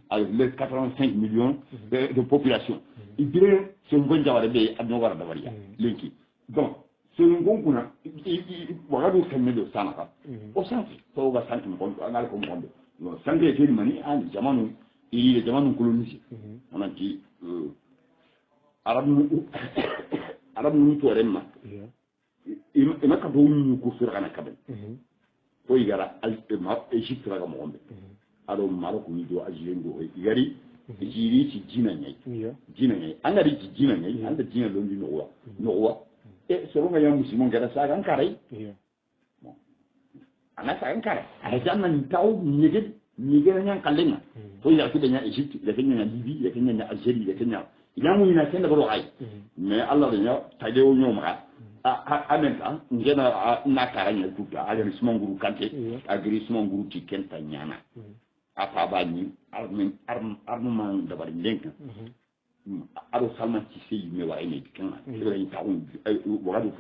avec les 85 millions de population il dirait c'est un bon jawara be adno wara da wariya lenki donc c'est un bon kuna wala do kemme do sanaka o sanki to ga sanki mo ko angal ko mo no sanki ke mani an jamanu il est jamanu colonisé on a dit arabu mu to remma ima ka do ñu ko sur kana kabel to igara Égypte raga mo gombe ado Maroc ni do Algérie do igari jiri ci jina ñay angari ci jina ñay anda jina do ndi no wa e so nga yam musulman gara sa gan kare bon ana sa gan kare ay janna ni taw ñege ñan kallenga to ya ci nya Égypte ya kenya Libye ya kenya Algérie ya kenya yamu ina kenda ko ay mais Allah ya tade o ñoma en même temps ngena nakaranya tuta agrisement guru kante agrisement guru ti kenta nyana apa bani armement da bari lenka aro salman ci sey me wa ene kan ni tawu wadu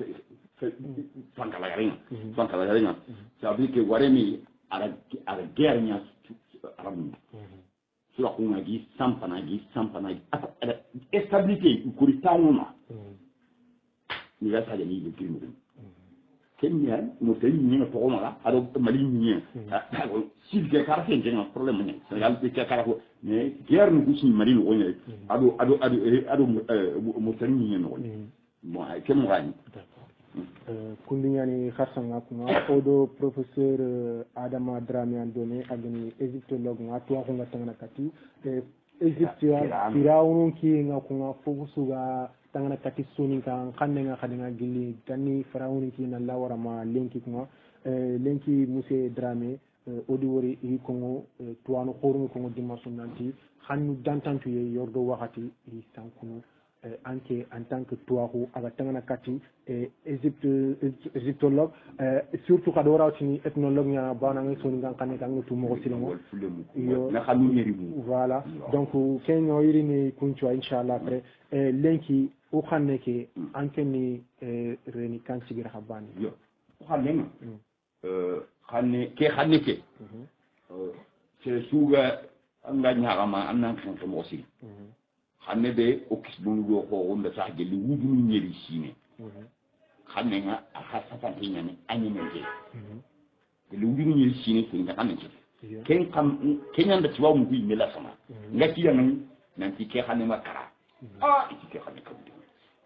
fankala garenga ça veut dire que waremi ara guerre nya arabu sura kunga gi sampana stabilité ko tawuna ni ga sa ni be kirimo kenya no tay ni na to mala ado mali ni si ke kara ke ngenga problème ni Sénégal be ke kara ko mais guerre no gusi mali no ne ado mo tan ni no mo ay ke mo gani kundiñani harsanga kuma oɗo professeur Adama Dramé an done agani égyptologue nga tuwaku nga tangana kati égypte firawunu ki nga kunga fofu suga tangana kati suni kan kanne nga khadinga gilli tanni firawunu ki na lawarama lenki kunga lenki monsieur Dramé odi wori i kongo tuwanu khorunu kongo dimension nanti hannu dantantu ye yordo wakati i sankunu anke en tant que tuwaku aga tangana kati égyptologue surtout kada wara tini ethnologue nya bana ngi soni ngan kanne kan tu mo silimo yo na xamu ñeri bu voilà donc ken ñoo yiri ni kuncho inshallah après lenki o xanne ke anke ni reni kan sigira habani yo xanne xanne ke c'est suga anga ñaama amna kan mo sil xanne be o kisbonu do ko wonda sax gelli wudu ñeri sine xanne nga xassa tan ñane anyene ke lu wudu ñeri sine ko nga xanne ken xam kenyan da ci wawu bi mi la sama nga ci yang nanti ke xanne ma kara ci ke xanne ko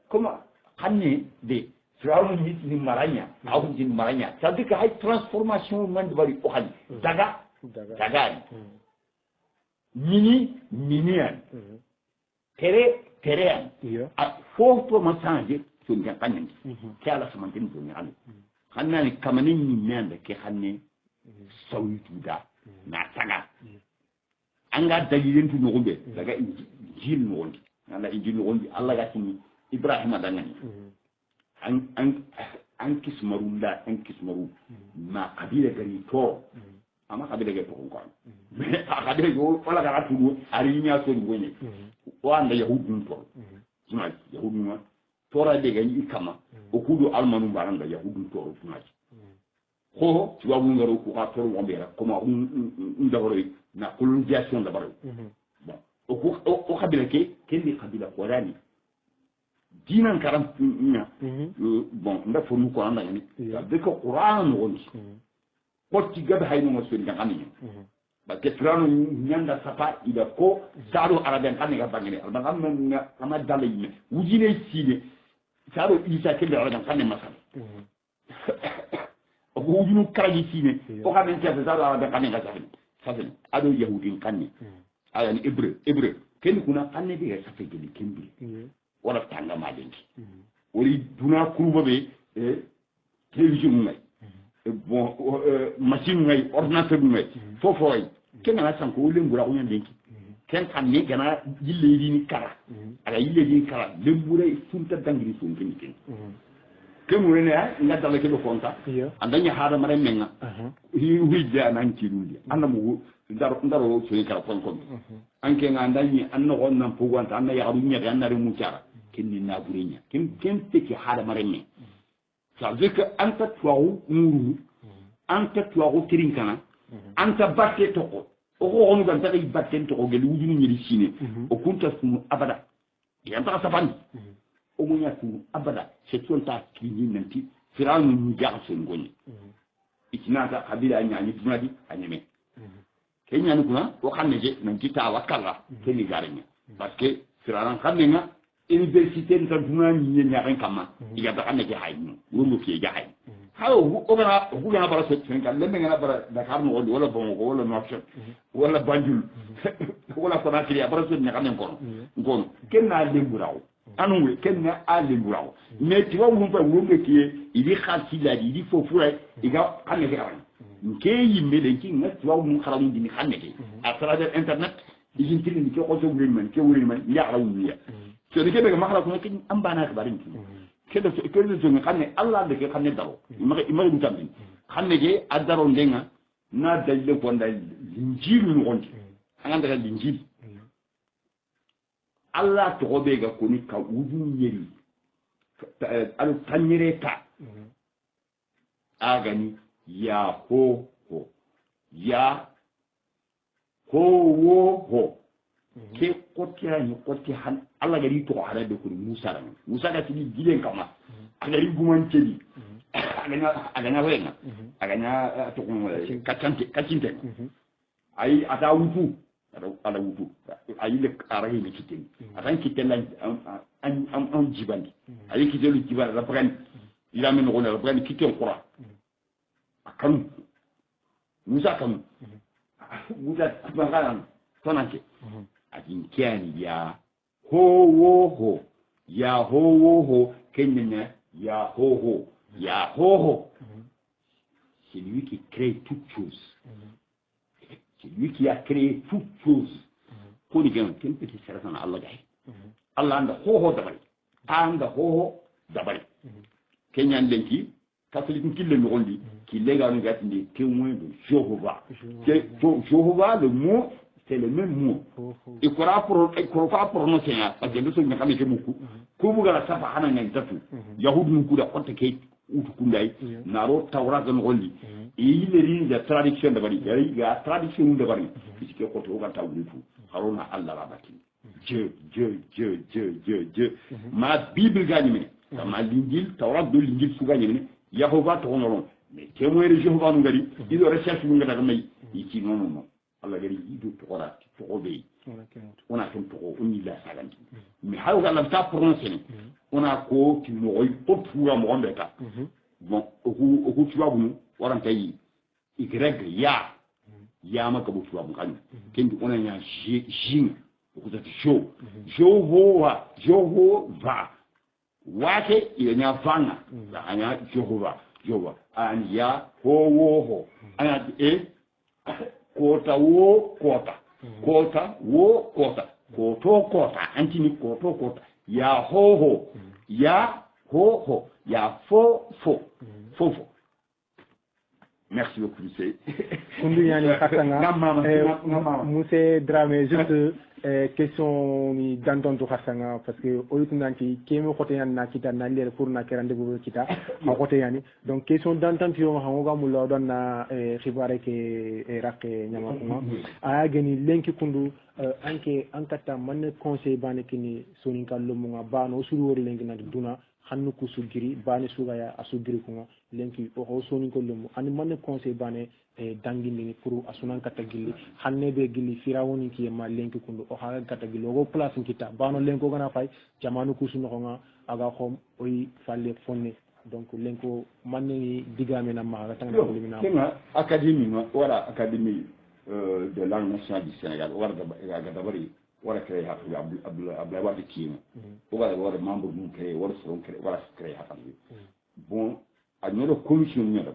comment xanne de firawnu ni maranya awu ni maranya ça dit que hay transformation man de bari o xani daga minian tere a fofo ma sanje sun ga kanin kala sama tin to nyalo hanani kamanin ni menda ke hanne sawitu da na taga anga dalilin tu no gombe daga injil no gondi Allah injil no gondi Allah ga tini Ibrahima dangani an kismaru ma kabila gari to ama kabila gari to ko mais kabila yo wala ga tudu ari nya so ni woni wanda yahudun to suna yahudun tora de gani kama o kudu almanu baranga yahudun to suna ko tu wa ngaro ko ka toro wambe ra kuma ndabaro na colonisation d'abord bon o kabila ke kendi kabila korani dinan karam nya bon nda fonu ko anda ni de ko qur'an woni ko ti gabe hayno mo so ndan ani ba ke trano nyanda sapa ida ko saro araben kan ga bangene alba ngam na ama dalay ni wujine sine saro isa ke be araben kan masal o wujinu karaji sine o ka men ke saro araben kan ga safin ado yahudin kan ni ayan ibre ken kuna kan ne be safe geli kembi wala tanga malenki wali duna kuruba be télévision ngai bon machine ngai ordinateur ngai fofo ay ken na sanko wole ngura ko ndenki ken kan ne gana yille ni kara ala yille ni kara lembure funta dangri sun ken ken mo ne nga dala ke do fonta andanya hada mare menga hi ja nan kirudi annamu ndaro so ni kara kon anke nga andani anno on nan pugwanta anna ya adunya ga anna mu cara kinni na burenya ken teki hada marenne ça veut que anta tuaru muru anta tuaru tirinkana anta batte toko o ko on ganta ga batte toko gelu wujunu nyiri sine o kunta sunu abada ya anta safandi o munya sunu abada c'est tout ta kini nanti firanu ni jaxo ngoni itinata kabila nyani dunadi anyeme kenya ni kuna o xamne je nanti ta wakala keni garenya parce que firanu xamne nga université de duna ni ñaaren kama ya da ane ja hayno rumu ke ja hay hawo o bana o guna bara so sen kan lembe ngana bara Dakar no wala Bamako wala Nouakchott wala Banjul wala Conakry ya bara so ni kan ngon ken na lemburaw anu ken na a lemburaw mais tu vois wo fa wo ke idi khati la di fofura iga ane ga nke yimme de ki na tu vois mu kharamu di xane ke à travers internet di jintini ni ko so wurin man ke wurin man ya rawu ya so de kebe ma xala ko ke ambana xabarin ke do so ngane Allah de ke xane dawo ma du tambi xane ge adaro ndenga na dalle ko ndal linjiru no gondi anga daga linjil Allah to be ga ko ni ka wudu nyeri al tanyereta agani ya ho ya ho wo ke kotiya ni koti han Allah gari to hada de ko Musa ga tini gilen kama agari gumanteli agana wenga agana to ko kacinte ay ata wutu ala wutu ay le arahi ni kiteni atan kitela an jibandi ay kitelu jibal la pren ila men ko la pren kitel qura akam Musa kam Musa bangana tonanke ajinkani ya ho ya ho kenyanya ya ho c'est lui qui crée toutes choses c'est lui qui a créé toutes choses ko ni gan ken petit serasana Allah gay Allah anda ho dabari anda ho dabari kenyan lenki catholique kille no gondi qui lega no gatindi témoin de Jéhovah Jéhovah le mot c'est le même mot et qu'on va prononcer parce que nous sommes quand même beaucoup comme la safa hana ngai tatu yahud nu kuda konta ke utu kundai naro tawra gan golli et il est de traduction de bari il y a traduction de bari puisque ko to ga tawri fu harona Allah rabaki Dieu ma bible gagne ma l'Injil tawra do l'Injil su gagne Yahova to non mais témoin de Jéhovah nu ngari il recherche nu ngada may yi non Allah gari ido to ora to obey ona ton to oni la salanti mais hawo ga la ta prononcer ona ko ti moy pop fuga mo mbeta bon oku tuwa bunu waran tay y ya ma ka bu tuwa kan kendi ona nya jing ko ta Jehova wake nya vanga anya Jehova an ya ho anya kota wo kota antini kota ya ho ya fo merci beaucoup c'est Koundou yani katanga Moussé Dramé juste question ni danton to khasanga parce que o yitu nanti kemi khote yan na kita na lere pour na kerande bu kita ma khote yani donc question danton yo ma hango ga mulla don na khibare ke raqe nyama kuma aya gani lenki kundu anke ankata man conseil bane kini sonin kallo mu nga bano suru wori lenki na duna hannu ku sugiri bane sugaya asugiri kuma lenki o sonin kollo mu ani man conseil bane dangini pour asunan kata gilli hanne be gilli firawoni ki ma lenki kundu o ha kata gilli o place kita bano lenko gana fay jamanu kusuno nga aga xom oy falle fonne donc lenko manni digame na ma ga tanga limina kenga académie wala académie de langue nationale du Sénégal wala ga dabari wala créé Abdoulaye Wade kiyima wala membre mu créé wala son créé wala créé hakam bon a ñoro commission ñoro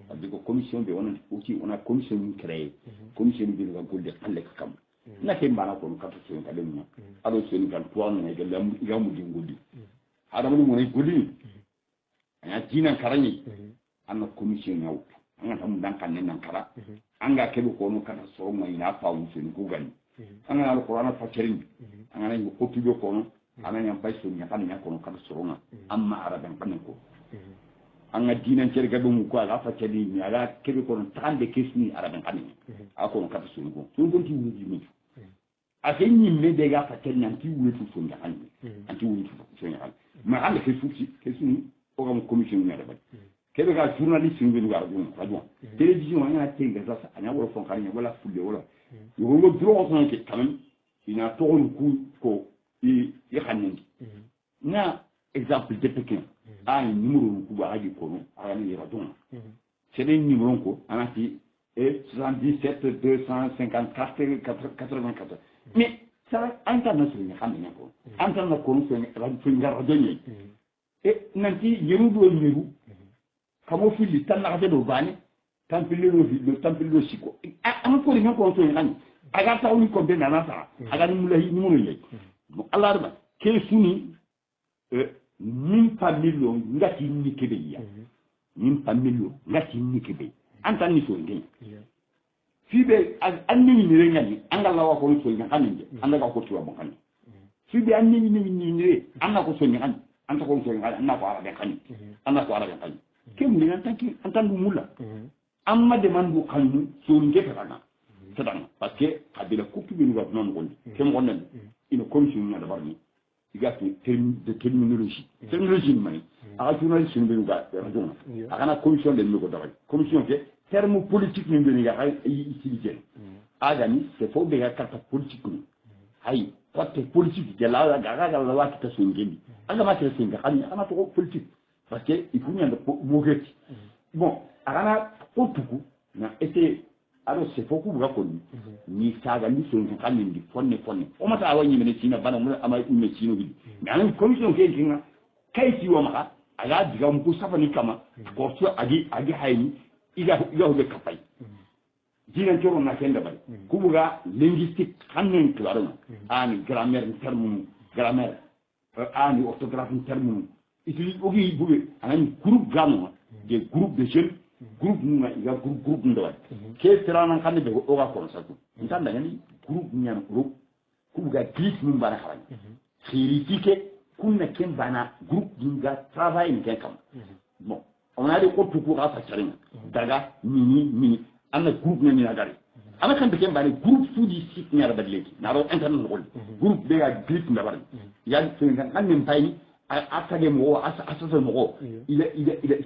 parce que commission be on aussi on a commission créée commission bi nga ko def xalé kam na ke mbana ko ka to sen kalem na ado sen kan to on ne galam igamu di ngodi adam ni mo ne godi anya dina karani anna commission yaw anga tam dan kan nan kara anga kebe ko no kata so mo ina fa on sen ko gani anga al qur'ana fa kerin anga ni ko tibo ko no ana nyam bay so nya kan nya ko no kata so nga amma araban kan ko anga dinan cerga dum ko ala fa cedi ni ala kebe ko tande kesni araben kanni ako kata sungo sungo ti wuji mi aken ni me de ga fa cedi nan ti wuji sunga kanni anti wuji sunga kanni ma ala ke futi kesni o gam commission ni araben kebe ga journaliste ni be ga dum radio télévision anga tenga sa anya wala fon kanni wala fulle wala yo go dro ko ke quand même ina to ko i khanni na exemple de Pékin un numéro ku ba haji ko ala ni radon c'est des numéros ko anati et 77 254 84 mais ça international xamna ko international ko so radio ni et nanti yeru do yeru kamo fili tan na do bani tampile le tampile do siko encore ni ko so ni aga tawni ko be na sa aga ni mulahi numéro yi Allah ba ke suni min famillo ngati ni kebe ya min famillo ngati ni kebe anta ni so ngi fibe anni ni re ngani anga la wa ko so ngi kaninde anga ka ko tuwa bon kan fibe anni ni re anga ko so ngi kan anta ko so ngi anga ko arabe kan anga ko arabe kan kem ni anta ndu mulla amma de man bu kanu so ngi ka kana sedang parce que abila ko tubi ni wa non ko kem wonen ina commission na da barni igati de terminologie terminologie mani a journaliste ni be ga radio akana commission de ko dawai commission ke terme politique ni be ga ay utilisé agani c'est faut be ga carte politique ni hay carte politique de la ga la wa ta so ngendi aga ma ta singa xani ana to politique parce que il faut ñanda mogeti bon akana ko tuku na été alors c'est beaucoup buga ko ni saga ni so ngi kan ni fonne o mata awani mene sina bana mun ama umme sino bi nan commission ke kinga kai ti wa maka ala diga mu safa ni kama ko so agi hayni iga be kapay dinan toro na kenda bari ku buga linguistique hannen to arana ani grammaire terme grammaire ani orthographe terme itili ogi buge anani groupe gamo des groupes de jeunes groupe mu iga groupe ndo wat ke tirana kan be o ga ko sa ko ntanda ngani groupe nyam groupe ku ga gis mu bana xaran critique kunna ken bana groupe dinga travail ni ken kam bon on a des cours pour ra facarin daga mini ana groupe ni na gari ana kan be ken bana groupe fudi site ni ara badleki na ro internet ko groupe be ga groupe ndabar ya tin kan an min tayni asage mo asase mo il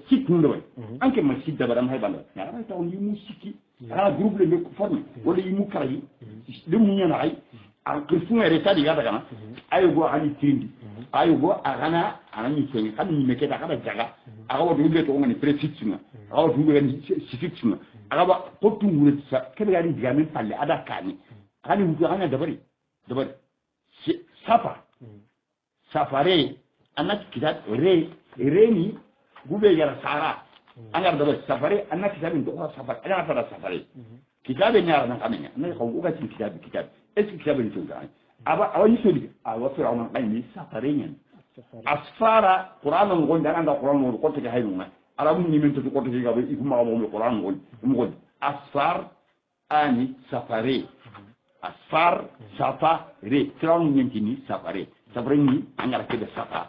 site nous doy anke ma site dabara am haybala ya ra taw yi mu siki ala groupe le ko formé wala yi mu karayi le mu ñana ay a ke fu ngere tadi ga daga na ayo go ani tindi ayo go agana anani sen kan ni meke daga daga aga wo dum le to ngani préfixe na aga dum ngani suffix na aga ba ko tu ngure sa ke ga ni diga min palle ada kani ani mu ga dabari safare anak kitab re ni gube yara sara angar da safare anak kitabin do safare ana fara safare kitabe nyara nan kamenya ne ko uga ci kitab est kitabin to ga aba awani sodi awa fira on kan ni safare nyen asfara qur'an ngon da anda qur'an ngon ko te hayruna arabu ni min to ko te ga be ikuma mo qur'an ngon asfar ani safare asfar safa re trawn nyantini safare sabrenni angara kede safa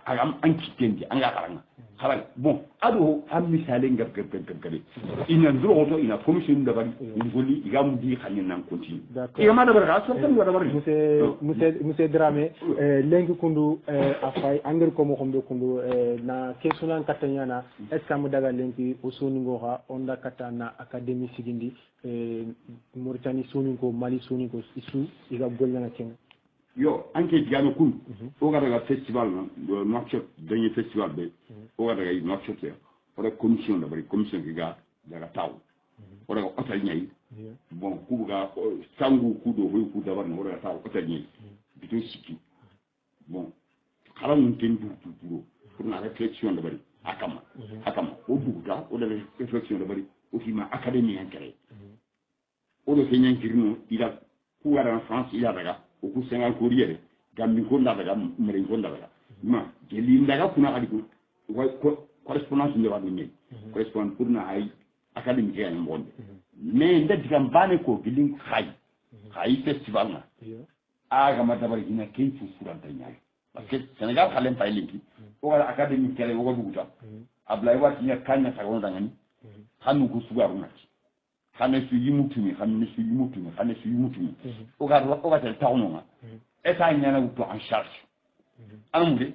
agam ankitendi anga karanga khala bon ado am misale ngab ina ndroto ina commission da bari ngoli igam di xagn nan continue e ma da baraka so tan wada bari monsieur Dramé lengi kundu afay anger ko mo xombe kundu na question katanyana est ce que am daga lengi o soni ngoxa onda katana académie sigindi Mauritanie soni ko Mali soni ko isu iga golna kenga yo anke digame kun o ga daga festival no marché dernier festival be o ga daga marché te ora commission da bari commission ki ga daga taw ora ko hotel nyai bon ku ga sangu ku do hoy ku da bar no ora taw hotel nyai bitu siki bon kala mun ten du pour na réflexion da bari akama o buguta o da réflexion da bari o fi ma académie intérêt o do fenyan kirino ila ku ga en France ila daga o ku sengal ko riere gambi ko daga mere ko daga ma jeli daga kuna adi ko correspondance ni wadu ni correspond pour na ay académique ya mbonde mais ndadi kam bane ko gilin khay festival na aga ma dabari ina kay fu furanta nyaay parce que Sénégal xalen fay linki o ga académique kele o duguta ablay wat ni kanya ta won dangani xanu ko sugaru na xane su yimutumi o ga tel tawno eta nyana wuto en charge amude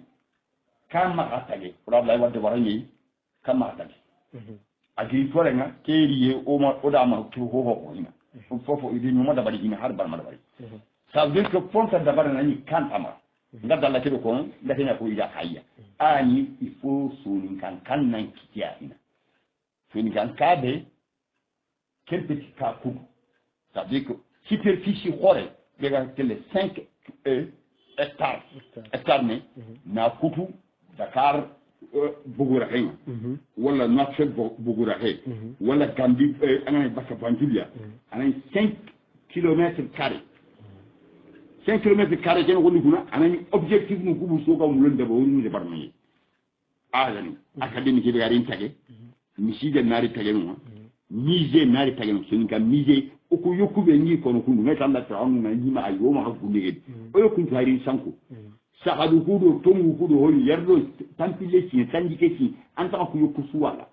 kama atale problème wadde warani kama atale agi forenga keriye o da ma to ho ina fofo idi nyuma da bari ina har bar ma da bari ça veut dire que fonta da bari nani kan ama ngada la kero ko ngata ko ida hayya ani il faut sonin kan nan kitia ina sonin kan kabe quel petit cas coup ça veut dire que superficie khore que les 5 hectares na kutu Dakar Bogora Kenya wala Nouakchott Bogora Kenya wala Gambie anay Bassa Banjulia anay 5 km². 5 km² ken woni kuna anay objectif no kubu soga mulon de bo woni département yi azani académique be garin tage misi de nari tage no mise nari tage no sun ka mise o ko yokube ni kono kundu ngata anda ta on na yima ayo ma ko ne o yokuntu hari sanko sahadu kudo tongu kudo holi yardo tampile ci sanjike ci anta ko yokku suwala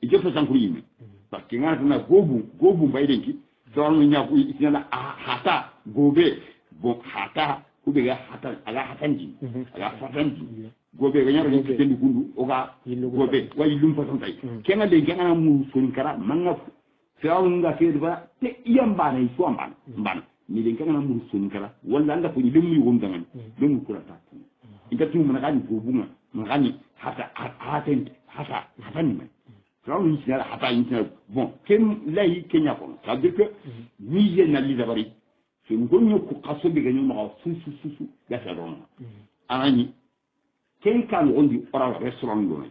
e jofa sanko yimi parce que ngata na gobu baydenki to on nya ko isina hata gobe bon hata kubega hata ala hatanji gobe ga nyaro ni tendi kundu oga gobe wayi lum façon tay kenga de gana mu sun kara manga fiaw nga feed ba te iyamba na iso mbana ni de kenga mu sun kara walla anda ko ni lemu yum dangan lemu kula ta ita tu mana kan gobunga ngani hata ni fiaw ni sira hata ni bon ken lay kenya ko ça veut dire que ni je na li dabari c'est ngonyo ko kaso be ganyo ma su ya sa don anani ken kan ondi ora restaurant do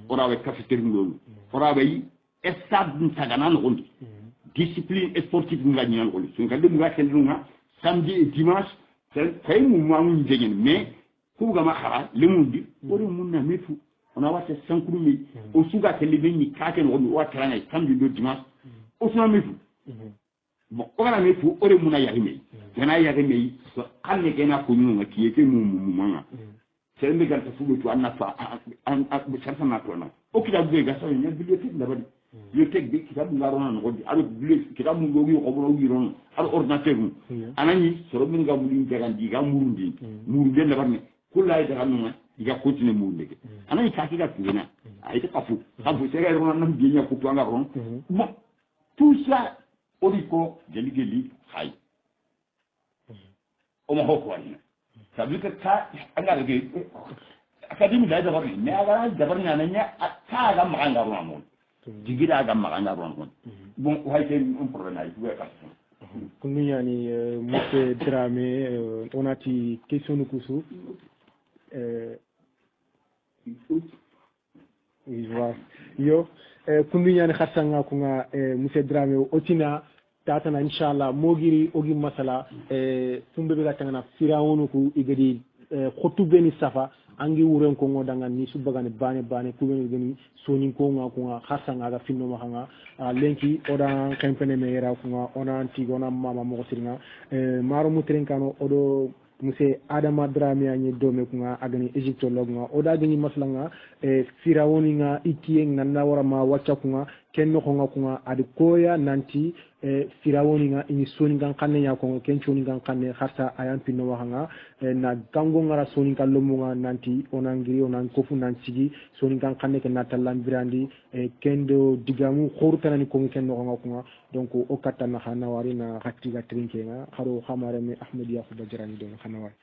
ora cafétéria do ora bay stade tagana no ondi discipline sportive ngani nan ondi sun kan dum ga ken dunga samedi et dimanche kay mu mamu ndengen mais ku ga ma xara lemundi ori mun na mefu ona wate sankuru mi o suga ke libeni ka ken ondi wa trana samedi do dimanche o suna mefu bon o kana mefu ori mun na yahime gana yahime so kanne gena ko nyunga kiyeke mu manga c'est me ganta fugo to annafa an sarfa na to na o kida be ga sawi ne bibliothèque la bari bibliothèque bi kitab ngarona no godi ado bibliothèque kitab mu gogi ko bro giron ado ordinateur mu anani soro min ga mulin jagandi ga murundi la barne kullay daga no diga continue murundege anani ka kiga tuna ay ta kafu c'est ga ron nam binya ko to ngaron bon tout ça odiko deligeli hay o mo hokko wani ça veut dire que ta anga ge académie da bari ne aga da bari na nya ta ga maganga ron mon digira ga maganga ron mon bon hay c'est un problème ay tout ka kunu yani monsieur Dramé on a ti question nu kusu yo kunu yani khassanga kunga monsieur Dramé otina tatana inshallah mogiri ogi masala fumbe be gatanga firawonu ku igadi khotu beni safa angi wuren ko ngodanga ni subagane bane kubeni gani sonin ko nga ko khassa nga finno ma nga lenki oda kempene me yera ko nga ona antigona mama mo siringa maro mutrenkano odo monsieur Adama Dramé ani dome ko nga agani egyptologue nga oda gani maslanga firawoni nga itiyeng nanna wara ma wacca ko nga kenno ko nga adi koya nanti firawoni nga ini soni ngan kanne ya ko ken choni ngan kanne khassa ayan pinno wa nga na gango ngara soni ngan lomo nga nanti onangiri onan kofu nan sigi soni ngan kanne ke natalam birandi kendo digamu khortanani ko kenno ko nga donc o katana khana wari na khatiga trinke nga kharo khamare me ahmed yakuba jarani don khana wari